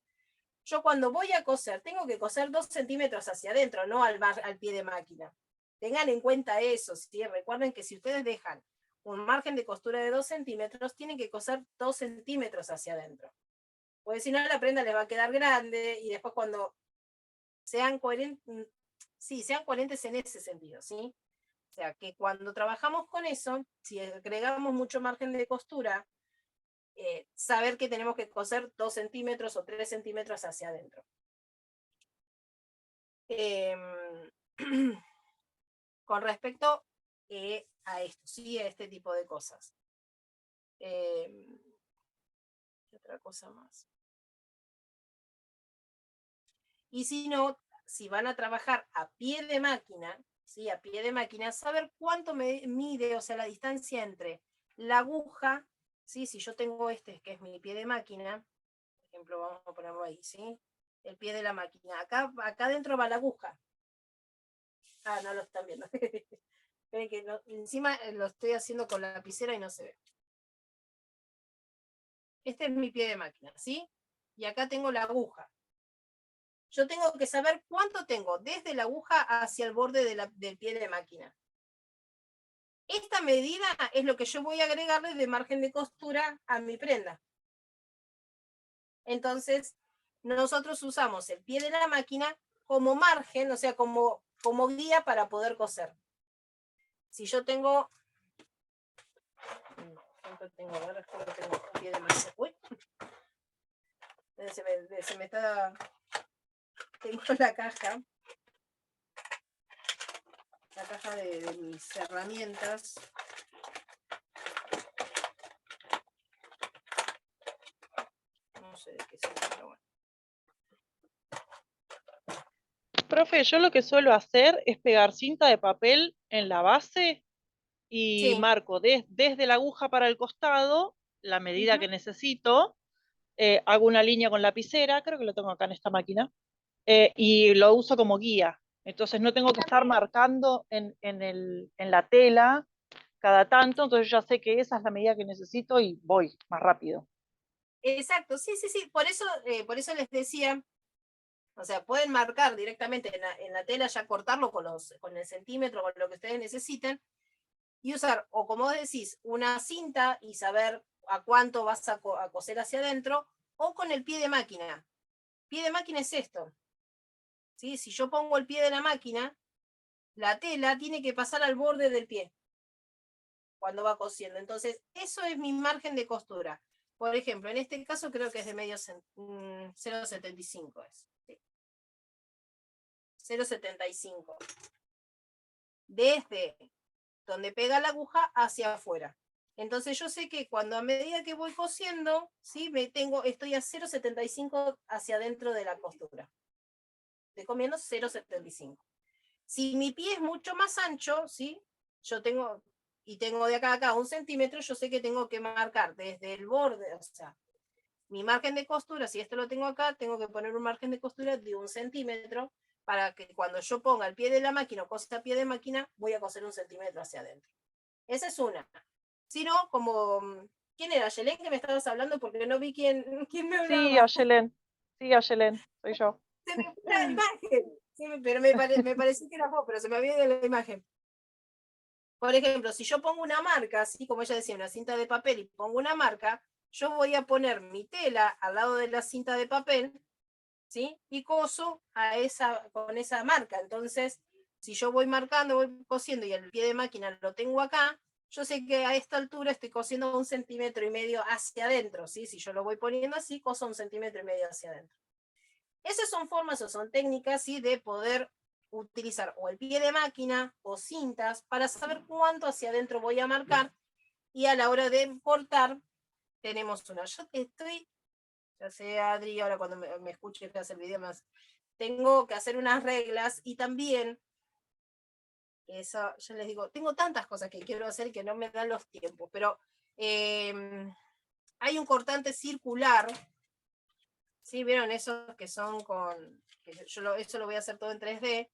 yo cuando voy a coser, tengo que coser 2 centímetros hacia adentro, no al pie de máquina. Tengan en cuenta eso, ¿sí? Recuerden que si ustedes dejan un margen de costura de 2 centímetros, tienen que coser 2 centímetros hacia adentro. Porque si no, la prenda les va a quedar grande y después cuando sean coherentes, sí, sean coherentes en ese sentido, ¿sí? O sea, que cuando trabajamos con eso, si agregamos mucho margen de costura, saber que tenemos que coser 2 centímetros o 3 centímetros hacia adentro. Con respecto a esto, ¿sí?, a este tipo de cosas. ¿Qué otra cosa más? Y si no, si van a trabajar a pie de máquina, ¿sí?, a pie de máquina, saber cuánto mide, o sea, la distancia entre la aguja, ¿sí?, si yo tengo que es mi pie de máquina, por ejemplo, vamos a ponerlo ahí, ¿sí?, el pie de la máquina, acá dentro va la aguja. Ah, no lo están viendo. Ven que encima lo estoy haciendo con la lapicera y no se ve. Este es mi pie de máquina, ¿sí? Y acá tengo la aguja. Yo tengo que saber cuánto tengo desde la aguja hacia el borde del pie de máquina. Esta medida es lo que yo voy a agregarle de margen de costura a mi prenda. Entonces, nosotros usamos el pie de la máquina como margen, o sea, como guía para poder coser. Si yo tengo... tengo un pie de máquina. Uy. Se me está... Tengo la caja de mis herramientas. No sé de qué se pero bueno. Profe, yo lo que suelo hacer es pegar cinta de papel en la base y Sí. marco desde la aguja para el costado la medida que necesito, hago una línea con lapicera, creo que lo tengo acá en esta máquina, y lo uso como guía. Entonces no tengo que estar marcando en la tela cada tanto, entonces ya sé que esa es la medida que necesito y voy más rápido. Exacto, sí. Por eso les decía, o sea, pueden marcar directamente en la tela, ya cortarlo con el centímetro, con lo que ustedes necesiten, y usar, o como decís, una cinta y saber a cuánto vas a coser hacia adentro, o con el pie de máquina. Pie de máquina es esto. ¿Sí? Si yo pongo el pie de la máquina, la tela tiene que pasar al borde del pie cuando va cosiendo. Entonces, eso es mi margen de costura. Por ejemplo, en este caso creo que es de medio 0,75. ¿Sí? 0,75. Desde donde pega la aguja hacia afuera. Entonces yo sé que cuando a medida que voy cosiendo, ¿sí?, estoy a 0,75 hacia adentro de la costura. Estoy comiendo 0,75. Si mi pie es mucho más ancho, ¿sí?, yo tengo de acá a acá 1 centímetro, yo sé que tengo que marcar desde el borde, o sea, mi margen de costura, si esto lo tengo acá, tengo que poner un margen de costura de 1 centímetro para que cuando yo ponga el pie de la máquina o cose a pie de máquina, voy a coser 1 centímetro hacia adentro. Esa es una. Si no, como, ¿quién era? Yelén, que me estabas hablando porque no vi quién me Sí, hablaba. Ayelen. Sí, Ayelen, soy yo. Se me fue la imagen. Sí, pero me pareció que era vos, pero se me había ido la imagen. Por ejemplo, si yo pongo una marca, así como ella decía, una cinta de papel y pongo una marca, yo voy a poner mi tela al lado de la cinta de papel, ¿sí? Y coso con esa marca. Entonces, si yo voy marcando, voy cosiendo y el pie de máquina lo tengo acá, yo sé que a esta altura estoy cosiendo 1,5 centímetros hacia adentro, ¿sí? Si yo lo voy poniendo así, coso 1,5 centímetros hacia adentro. Esas son formas o son técnicas, ¿sí? De poder utilizar o el pie de máquina o cintas para saber cuánto hacia adentro voy a marcar, y a la hora de cortar tenemos una. Yo estoy, ya sé Adri, ahora cuando me escuche que hace el video más, tengo que hacer unas reglas y también, eso ya les digo, tengo tantas cosas que quiero hacer que no me dan los tiempos, pero hay un cortante circular, ¿sí? ¿Vieron esos que son con, eso lo voy a hacer todo en 3D?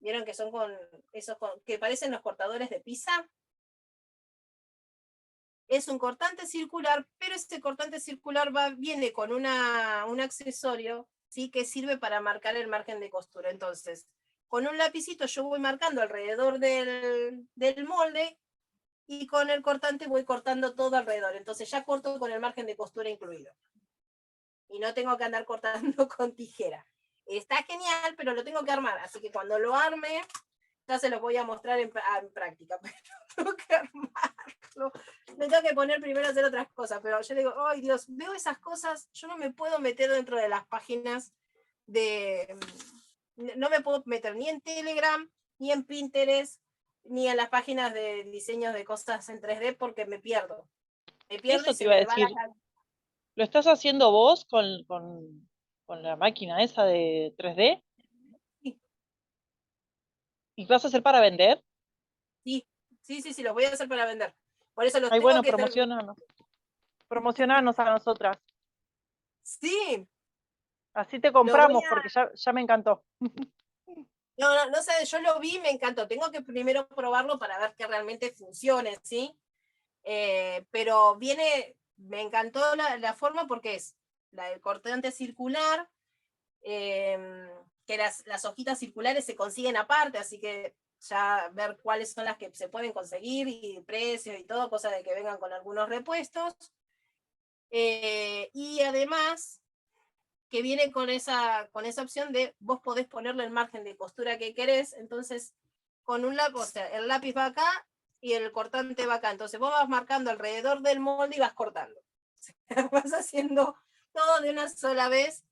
¿Vieron que son con esos que parecen los cortadores de pizza? Es un cortante circular, pero este cortante circular viene con un accesorio, ¿sí? Que sirve para marcar el margen de costura. Entonces, con un lapicito yo voy marcando alrededor del molde y con el cortante voy cortando todo alrededor. Entonces ya corto con el margen de costura incluido. Y no tengo que andar cortando con tijera. Está genial, pero lo tengo que armar. Así que cuando lo arme, ya se los voy a mostrar en práctica. Pero tengo que armarlo. Me tengo que poner primero a hacer otras cosas. Pero yo digo, ay Dios, veo esas cosas, yo no me puedo meter dentro de las páginas no me puedo meter ni en Telegram, ni en Pinterest, ni en las páginas de diseños de cosas en 3D porque me pierdo. Me pierdo Eso y te se iba a me va decir. la cabeza. ¿Lo estás haciendo vos con la máquina esa de 3D? Sí. ¿Y vas a hacer para vender? Sí, los voy a hacer para vender. Por eso los Ay, tengo bueno, que promocionanos a nosotras. Sí, Así te lo voy compramos, a. porque ya me encantó. No sé, yo lo vi, me encantó. Tengo que primero probarlo para ver que realmente funcione, ¿sí? Pero me encantó la forma porque es el cortante circular, que las hojitas circulares se consiguen aparte, así que ya ver cuáles son las que se pueden conseguir y precios y todo, cosa de que vengan con algunos repuestos. Y además que viene con esa opción de vos podés ponerle el margen de costura que querés, entonces con un lápiz, o sea, el lápiz va acá y el cortante va acá, entonces vos vas marcando alrededor del molde y vas cortando. Vas haciendo todo de una sola vez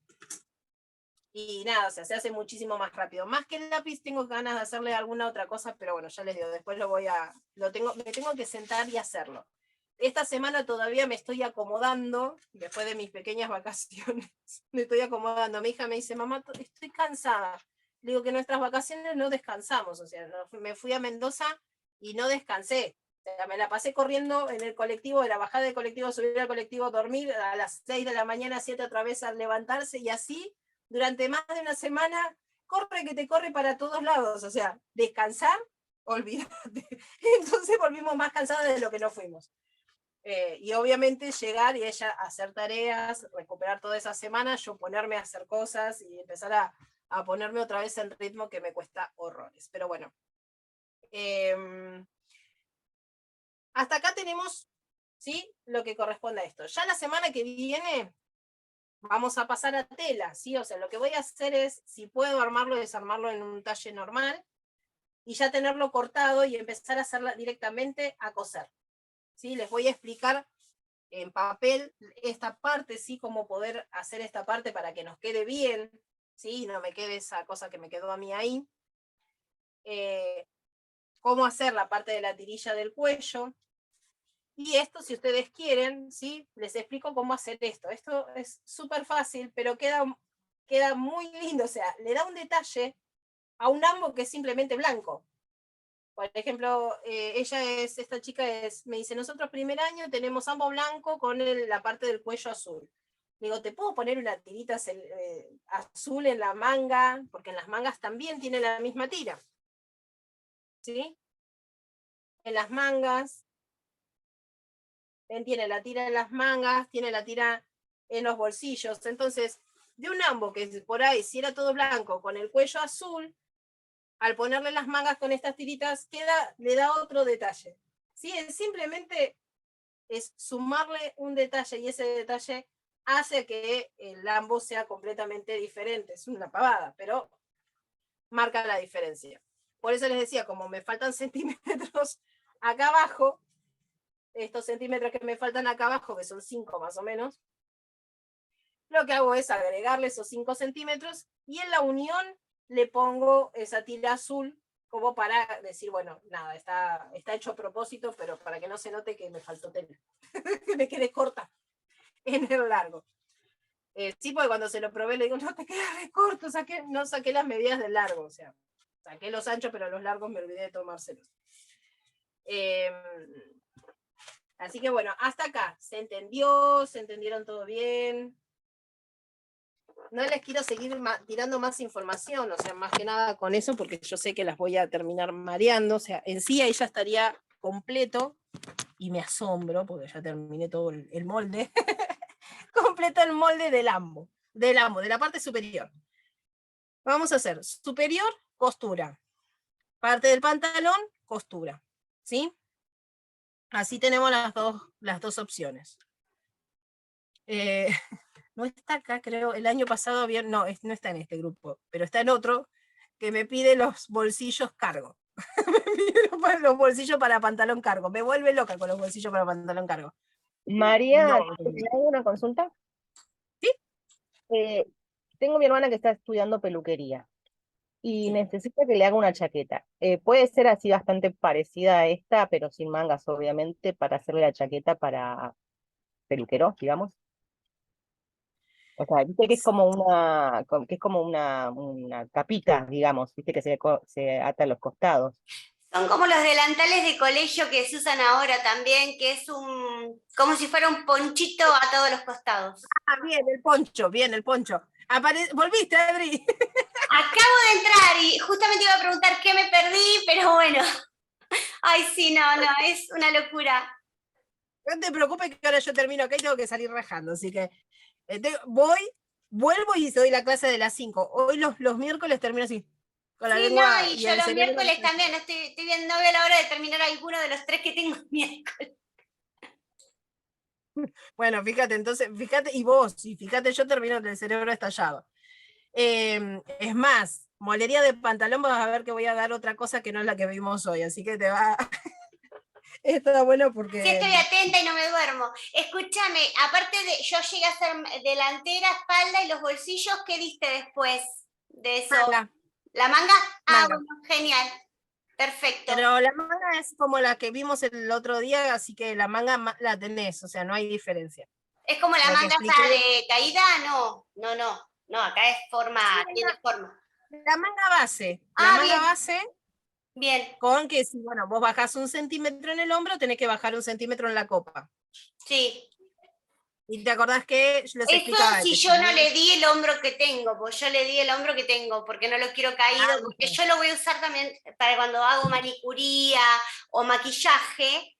y nada, o sea, se hace muchísimo más rápido. Más que el lápiz tengo ganas de hacerle alguna otra cosa, pero bueno, ya les digo, después me tengo que sentar y hacerlo. Esta semana todavía me estoy acomodando, después de mis pequeñas vacaciones, me estoy acomodando. Mi hija me dice, mamá, estoy cansada. Le digo que nuestras vacaciones no descansamos, o sea, me fui a Mendoza y no descansé. O sea, me la pasé corriendo en el colectivo, de la bajada del colectivo, subir al colectivo, dormir, a las 6 de la mañana, 7 otra vez al levantarse, y así durante más de una semana, corre que te corre para todos lados, o sea, descansar, olvídate. Entonces volvimos más cansados de lo que nos fuimos. Y obviamente llegar y ella hacer tareas, recuperar toda esa semana, yo ponerme a hacer cosas y empezar a ponerme otra vez en ritmo que me cuesta horrores. Pero bueno. Hasta acá tenemos, ¿sí? Lo que corresponde a esto. Ya la semana que viene vamos a pasar a tela, ¿sí? O sea, lo que voy a hacer es, si puedo armarlo, desarmarlo en un talle normal y ya tenerlo cortado y empezar a hacerla directamente a coser. ¿Sí? Les voy a explicar en papel esta parte, ¿sí? Cómo poder hacer esta parte para que nos quede bien, ¿sí? Y no me quede esa cosa que me quedó a mí ahí. Cómo hacer la parte de la tirilla del cuello. Y esto, si ustedes quieren, ¿sí? Les explico cómo hacer esto. Esto es súper fácil, pero queda muy lindo. O sea, le da un detalle a un ambo que es simplemente blanco. Por ejemplo, esta chica me dice, nosotros primer año tenemos ambo blanco con la parte del cuello azul. Digo, ¿te puedo poner una tirita azul en la manga? Porque en las mangas también tiene la misma tira. ¿Sí? En las mangas, tiene la tira en las mangas, tiene la tira en los bolsillos. Entonces, de un ambo que por ahí, si era todo blanco, con el cuello azul, al ponerle las mangas con estas tiritas, le da otro detalle. ¿Sí? Simplemente es sumarle un detalle, y ese detalle hace que el ambo sea completamente diferente. Es una pavada, pero marca la diferencia. Por eso les decía, como me faltan centímetros acá abajo, estos centímetros que me faltan acá abajo, que son 5 más o menos, lo que hago es agregarle esos 5 centímetros y en la unión le pongo esa tira azul como para decir, bueno, nada, está hecho a propósito, pero para que no se note que me faltó tela, que me quedé corta en el largo. Sí, porque cuando se lo probé le digo, no, te queda re corto, no saqué las medidas del largo, o sea, saqué los anchos, pero los largos me olvidé de tomárselos. Así que bueno, hasta acá, se entendieron todo bien. No les quiero seguir tirando más información, o sea, más que nada con eso, porque yo sé que las voy a terminar mareando, o sea, en sí ahí ya estaría completo, y me asombro, porque ya terminé todo el molde, completo el molde del ambo, de la parte superior. Vamos a hacer superior, costura, parte del pantalón, costura, ¿sí? Así tenemos las dos opciones. No está acá, creo, el año pasado, no está en este grupo, pero está en otro, que me pide los bolsillos cargo. Me pide los bolsillos para pantalón cargo. Me vuelve loca con los bolsillos para pantalón cargo. María, No. ¿te hago una consulta? ¿Sí? Tengo mi hermana que está estudiando peluquería y Sí. necesita que le haga una chaqueta. Puede ser así bastante parecida a esta, pero sin mangas, obviamente, para hacerle la chaqueta para peluqueros, digamos. O sea, viste que es como una capita, digamos, viste que se ata a los costados. Son como los delantales de colegio que se usan ahora también, que es como si fuera un ponchito a todos los costados. Ah, bien, el poncho. ¿Volviste, Adri? Acabo de entrar y justamente iba a preguntar qué me perdí, pero bueno. Ay, sí, no, es una locura. No te preocupes que ahora yo termino acá y tengo que salir rajando, así que vuelvo y doy la clase de las 5. Hoy los miércoles termino así, con la Sí, no, lengua y y yo el los cerebro. miércoles también, estoy viendo, no veo la hora de terminar alguno de los 3 que tengo el miércoles. Bueno, fíjate, y fíjate, yo termino con el cerebro estallado. Es más, molería de pantalón, vas a ver que voy a dar otra cosa que no es la que vimos hoy, así que te va. Está bueno porque. Sí, estoy atenta y no me duermo. Escúchame, aparte de, yo llegué a ser delantera, espalda y los bolsillos, ¿qué diste después de eso? Manga. ¿La manga? Ah, Manga. bueno, genial. Perfecto. Pero la manga es como la que vimos el otro día, así que la manga la tenés, o sea, no hay diferencia. ¿Es como la La que manga esa expliqué. de caída? No, acá es forma, Sí, tiene forma. la manga base. La Ah, manga bien, base, bien, con que si, bueno, vos bajás 1 centímetro en el hombro, tenés que bajar 1 centímetro en la copa. sí. Y te acordás que yo les Eso explicaba si que yo no le di el hombro que tengo, pues yo le di el hombro que tengo, porque no lo quiero caído, porque yo lo voy a usar también para cuando hago manicuría o maquillaje,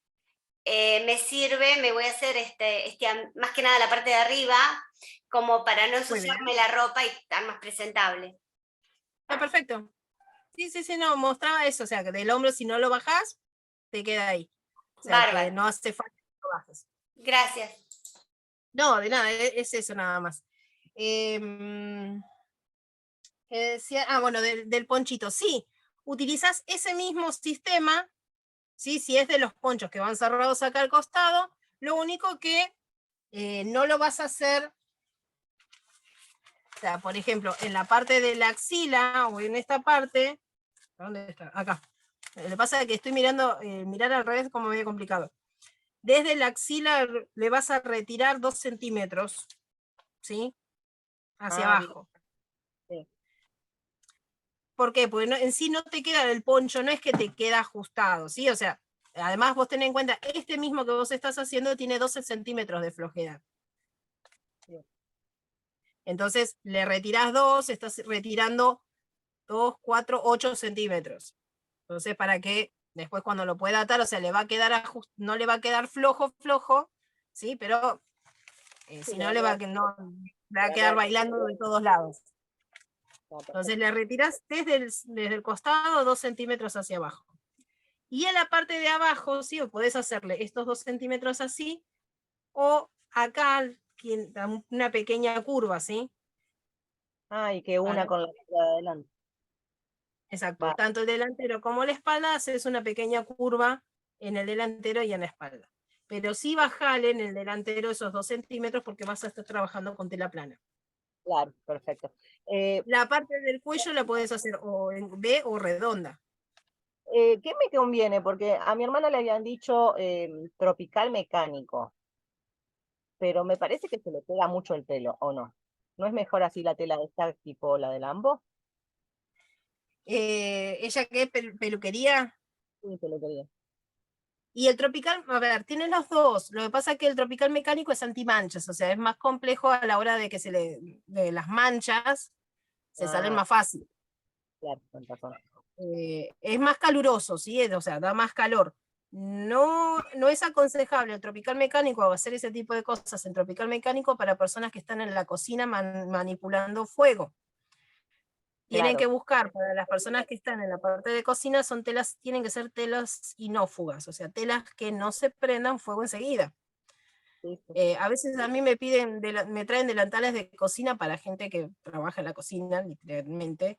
me sirve, me voy a hacer más que nada la parte de arriba, como para no ensuciarme la ropa y estar más presentable. Está perfecto. Sí, no, mostraba eso, o sea, que del hombro si no lo bajás, te queda ahí. O sea, Bárbaro. que no hace falta que lo bajes. Gracias. No, de nada, es eso nada más. Bueno, del ponchito, sí, utilizas ese mismo sistema, ¿sí? Si es de los ponchos que van cerrados acá al costado, lo único que no lo vas a hacer, o sea, por ejemplo, en la parte de la axila o en esta parte, ¿dónde está? Acá. Lo que pasa es que estoy mirar al revés como medio complicado. Desde la axila le vas a retirar 2 centímetros, ¿sí? Hacia abajo. Sí. ¿Por qué? Porque en sí no te queda el poncho, no es que te queda ajustado, ¿sí? O sea, además vos tenés en cuenta, este mismo que vos estás haciendo tiene 12 centímetros de flojedad. Entonces le retirás 2, estás retirando 2, 4, 8 centímetros. Entonces para que después cuando lo pueda atar, o sea, le va a quedar no le va a quedar flojo, ¿sí? Pero si no, le va a quedar bailando de todos lados. Entonces le retirás desde el costado 2 centímetros hacia abajo. Y en la parte de abajo, sí, podés hacerle estos 2 centímetros así, o acá una pequeña curva, ¿sí? Y que una con la de adelante. Exacto, Va. tanto el delantero como la espalda haces una pequeña curva en el delantero y en la espalda. Pero sí bajale en el delantero esos 2 centímetros porque vas a estar trabajando con tela plana. Claro, perfecto. La parte del cuello la puedes hacer o en V o redonda. ¿Qué me conviene? Porque a mi hermana le habían dicho tropical mecánico, pero me parece que se le pega mucho el pelo, ¿o no? ¿No es mejor así la tela esta tipo la del Ambo? ¿Ella qué? ¿Peluquería? Sí, se lo quería. Y el tropical, a ver, tiene los dos. Lo que pasa es que el tropical mecánico es antimanchas, o sea, es más complejo a la hora de que de las manchas se salen más fácil. Claro, con razón. Es más caluroso, ¿sí? O sea, da más calor. No es aconsejable el tropical mecánico o hacer ese tipo de cosas en tropical mecánico para personas que están en la cocina manipulando fuego. Tienen que buscar, para las personas que están en la parte de cocina, tienen que ser telas inófugas, o sea, telas que no se prendan fuego enseguida. Sí, sí. A veces a mí me traen delantales de cocina para gente que trabaja en la cocina, literalmente,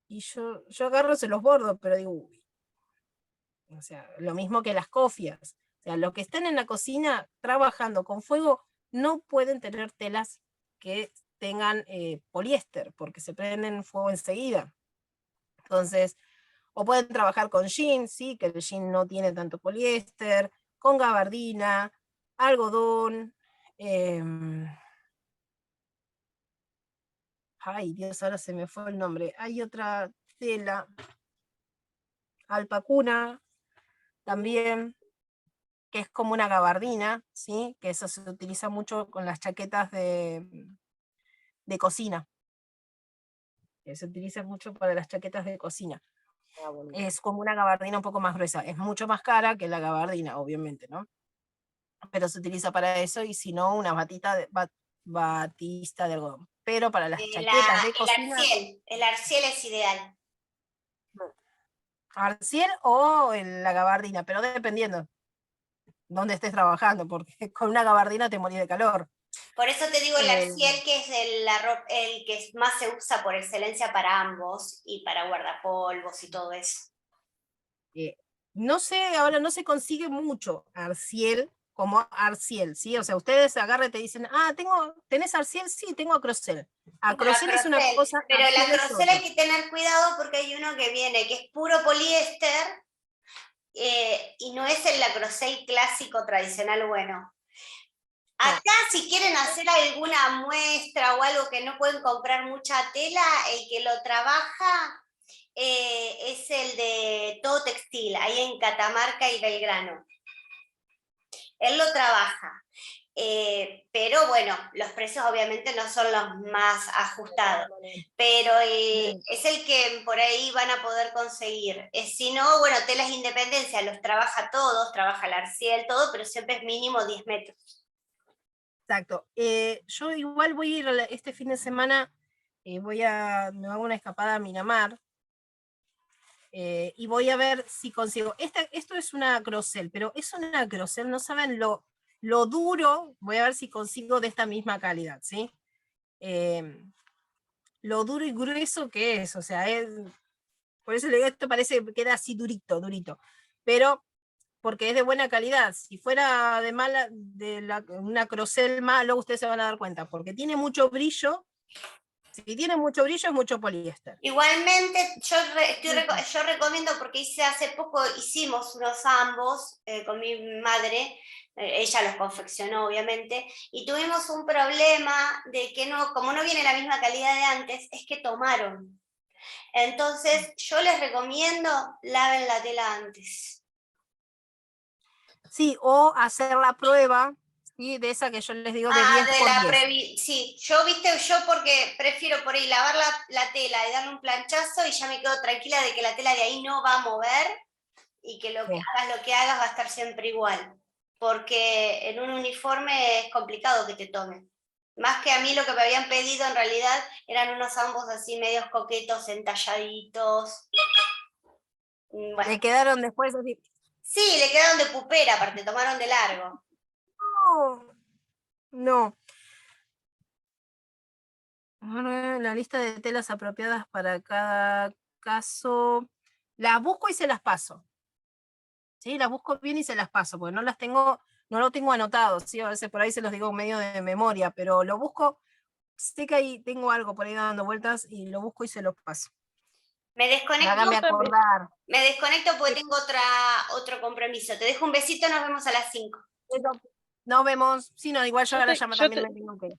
y yo agarro, se los bordo, pero digo, uy. O sea, lo mismo que las cofias. O sea, los que están en la cocina trabajando con fuego no pueden tener telas que tengan poliéster, porque se prenden fuego enseguida. Entonces, o pueden trabajar con jean, sí, que el jean no tiene tanto poliéster, con gabardina, algodón. Ay, Dios, ahora se me fue el nombre. Hay otra tela, alpacuna, también, que es como una gabardina, ¿sí? Que eso se utiliza mucho con las chaquetas de cocina. Se utiliza mucho para las chaquetas de cocina. Bueno. Es como una gabardina un poco más gruesa. Es mucho más cara que la gabardina, obviamente, ¿no? Pero se utiliza para eso, y si no, una batista de algodón. Pero para las chaquetas de cocina... El arciel es ideal. Arciel o la gabardina, pero dependiendo dónde estés trabajando, porque con una gabardina te morís de calor. Por eso te digo el arciel, que es el que más se usa por excelencia para ambos y para guardapolvos y todo eso. No sé, ahora no se consigue mucho arciel como arciel, ¿sí? O sea, ustedes agarran y te dicen, ¿tenés arciel? Sí, tengo acrocel. Acrocel es una cosa... Pero el acrocel hay que tener cuidado porque hay uno que viene, que es puro poliéster, y no es el acrocel clásico tradicional bueno. Acá, si quieren hacer alguna muestra o algo que no pueden comprar mucha tela, el que lo trabaja es el de Todo Textil, ahí en Catamarca y Belgrano. Él lo trabaja, pero bueno, los precios obviamente no son los más ajustados, pero es el que por ahí van a poder conseguir. Si no, bueno, Telas Independencia los trabaja todos, trabaja el arciel, todo, pero siempre es mínimo 10 metros. Exacto. Yo igual voy a ir este fin de semana, me hago una escapada a Miramar, y voy a ver si consigo. Esto es una acrocel, pero es una acrocel, no saben lo duro, voy a ver si consigo de esta misma calidad, ¿sí? Lo duro y grueso que es, o sea, por eso le digo, esto parece que queda así durito, pero porque es de buena calidad. Si fuera un acrocel malo, ustedes se van a dar cuenta, porque tiene mucho brillo. Si tiene mucho brillo, es mucho poliéster. Igualmente, yo recomiendo, porque hicimos unos ambos con mi madre, ella los confeccionó obviamente, y tuvimos un problema de que como no viene la misma calidad de antes, es que tomaron. Entonces, yo les recomiendo, laven la tela antes. Sí, o hacer la prueba, ¿sí? De esa que yo les digo de Ah, 10 de por la 10. sí, yo porque prefiero por ahí lavar la tela y darle un planchazo y ya me quedo tranquila de que la tela de ahí no va a mover y que Sí. hagas lo que hagas va a estar siempre igual. Porque en un uniforme es complicado que te tome. Más que a mí lo que me habían pedido en realidad eran unos ambos así medios coquetos, entalladitos. Bueno, Me quedaron después así. sí, le quedaron de pupera, aparte, tomaron de largo. No. Ahora, la lista de telas apropiadas para cada caso. Las busco y se las paso. ¿Sí? Las busco bien y se las paso, porque no las tengo, no lo tengo anotado, ¿sí? A veces por ahí se los digo medio de memoria, pero lo busco, sé que ahí tengo algo por ahí dando vueltas y lo busco y se los paso. Me desconecto. Hágame acordar. Me desconecto porque tengo otro compromiso. Te dejo un besito, nos vemos a las 5. Nos vemos. Sí, no, igual yo ahora ya yo también me tengo que ir.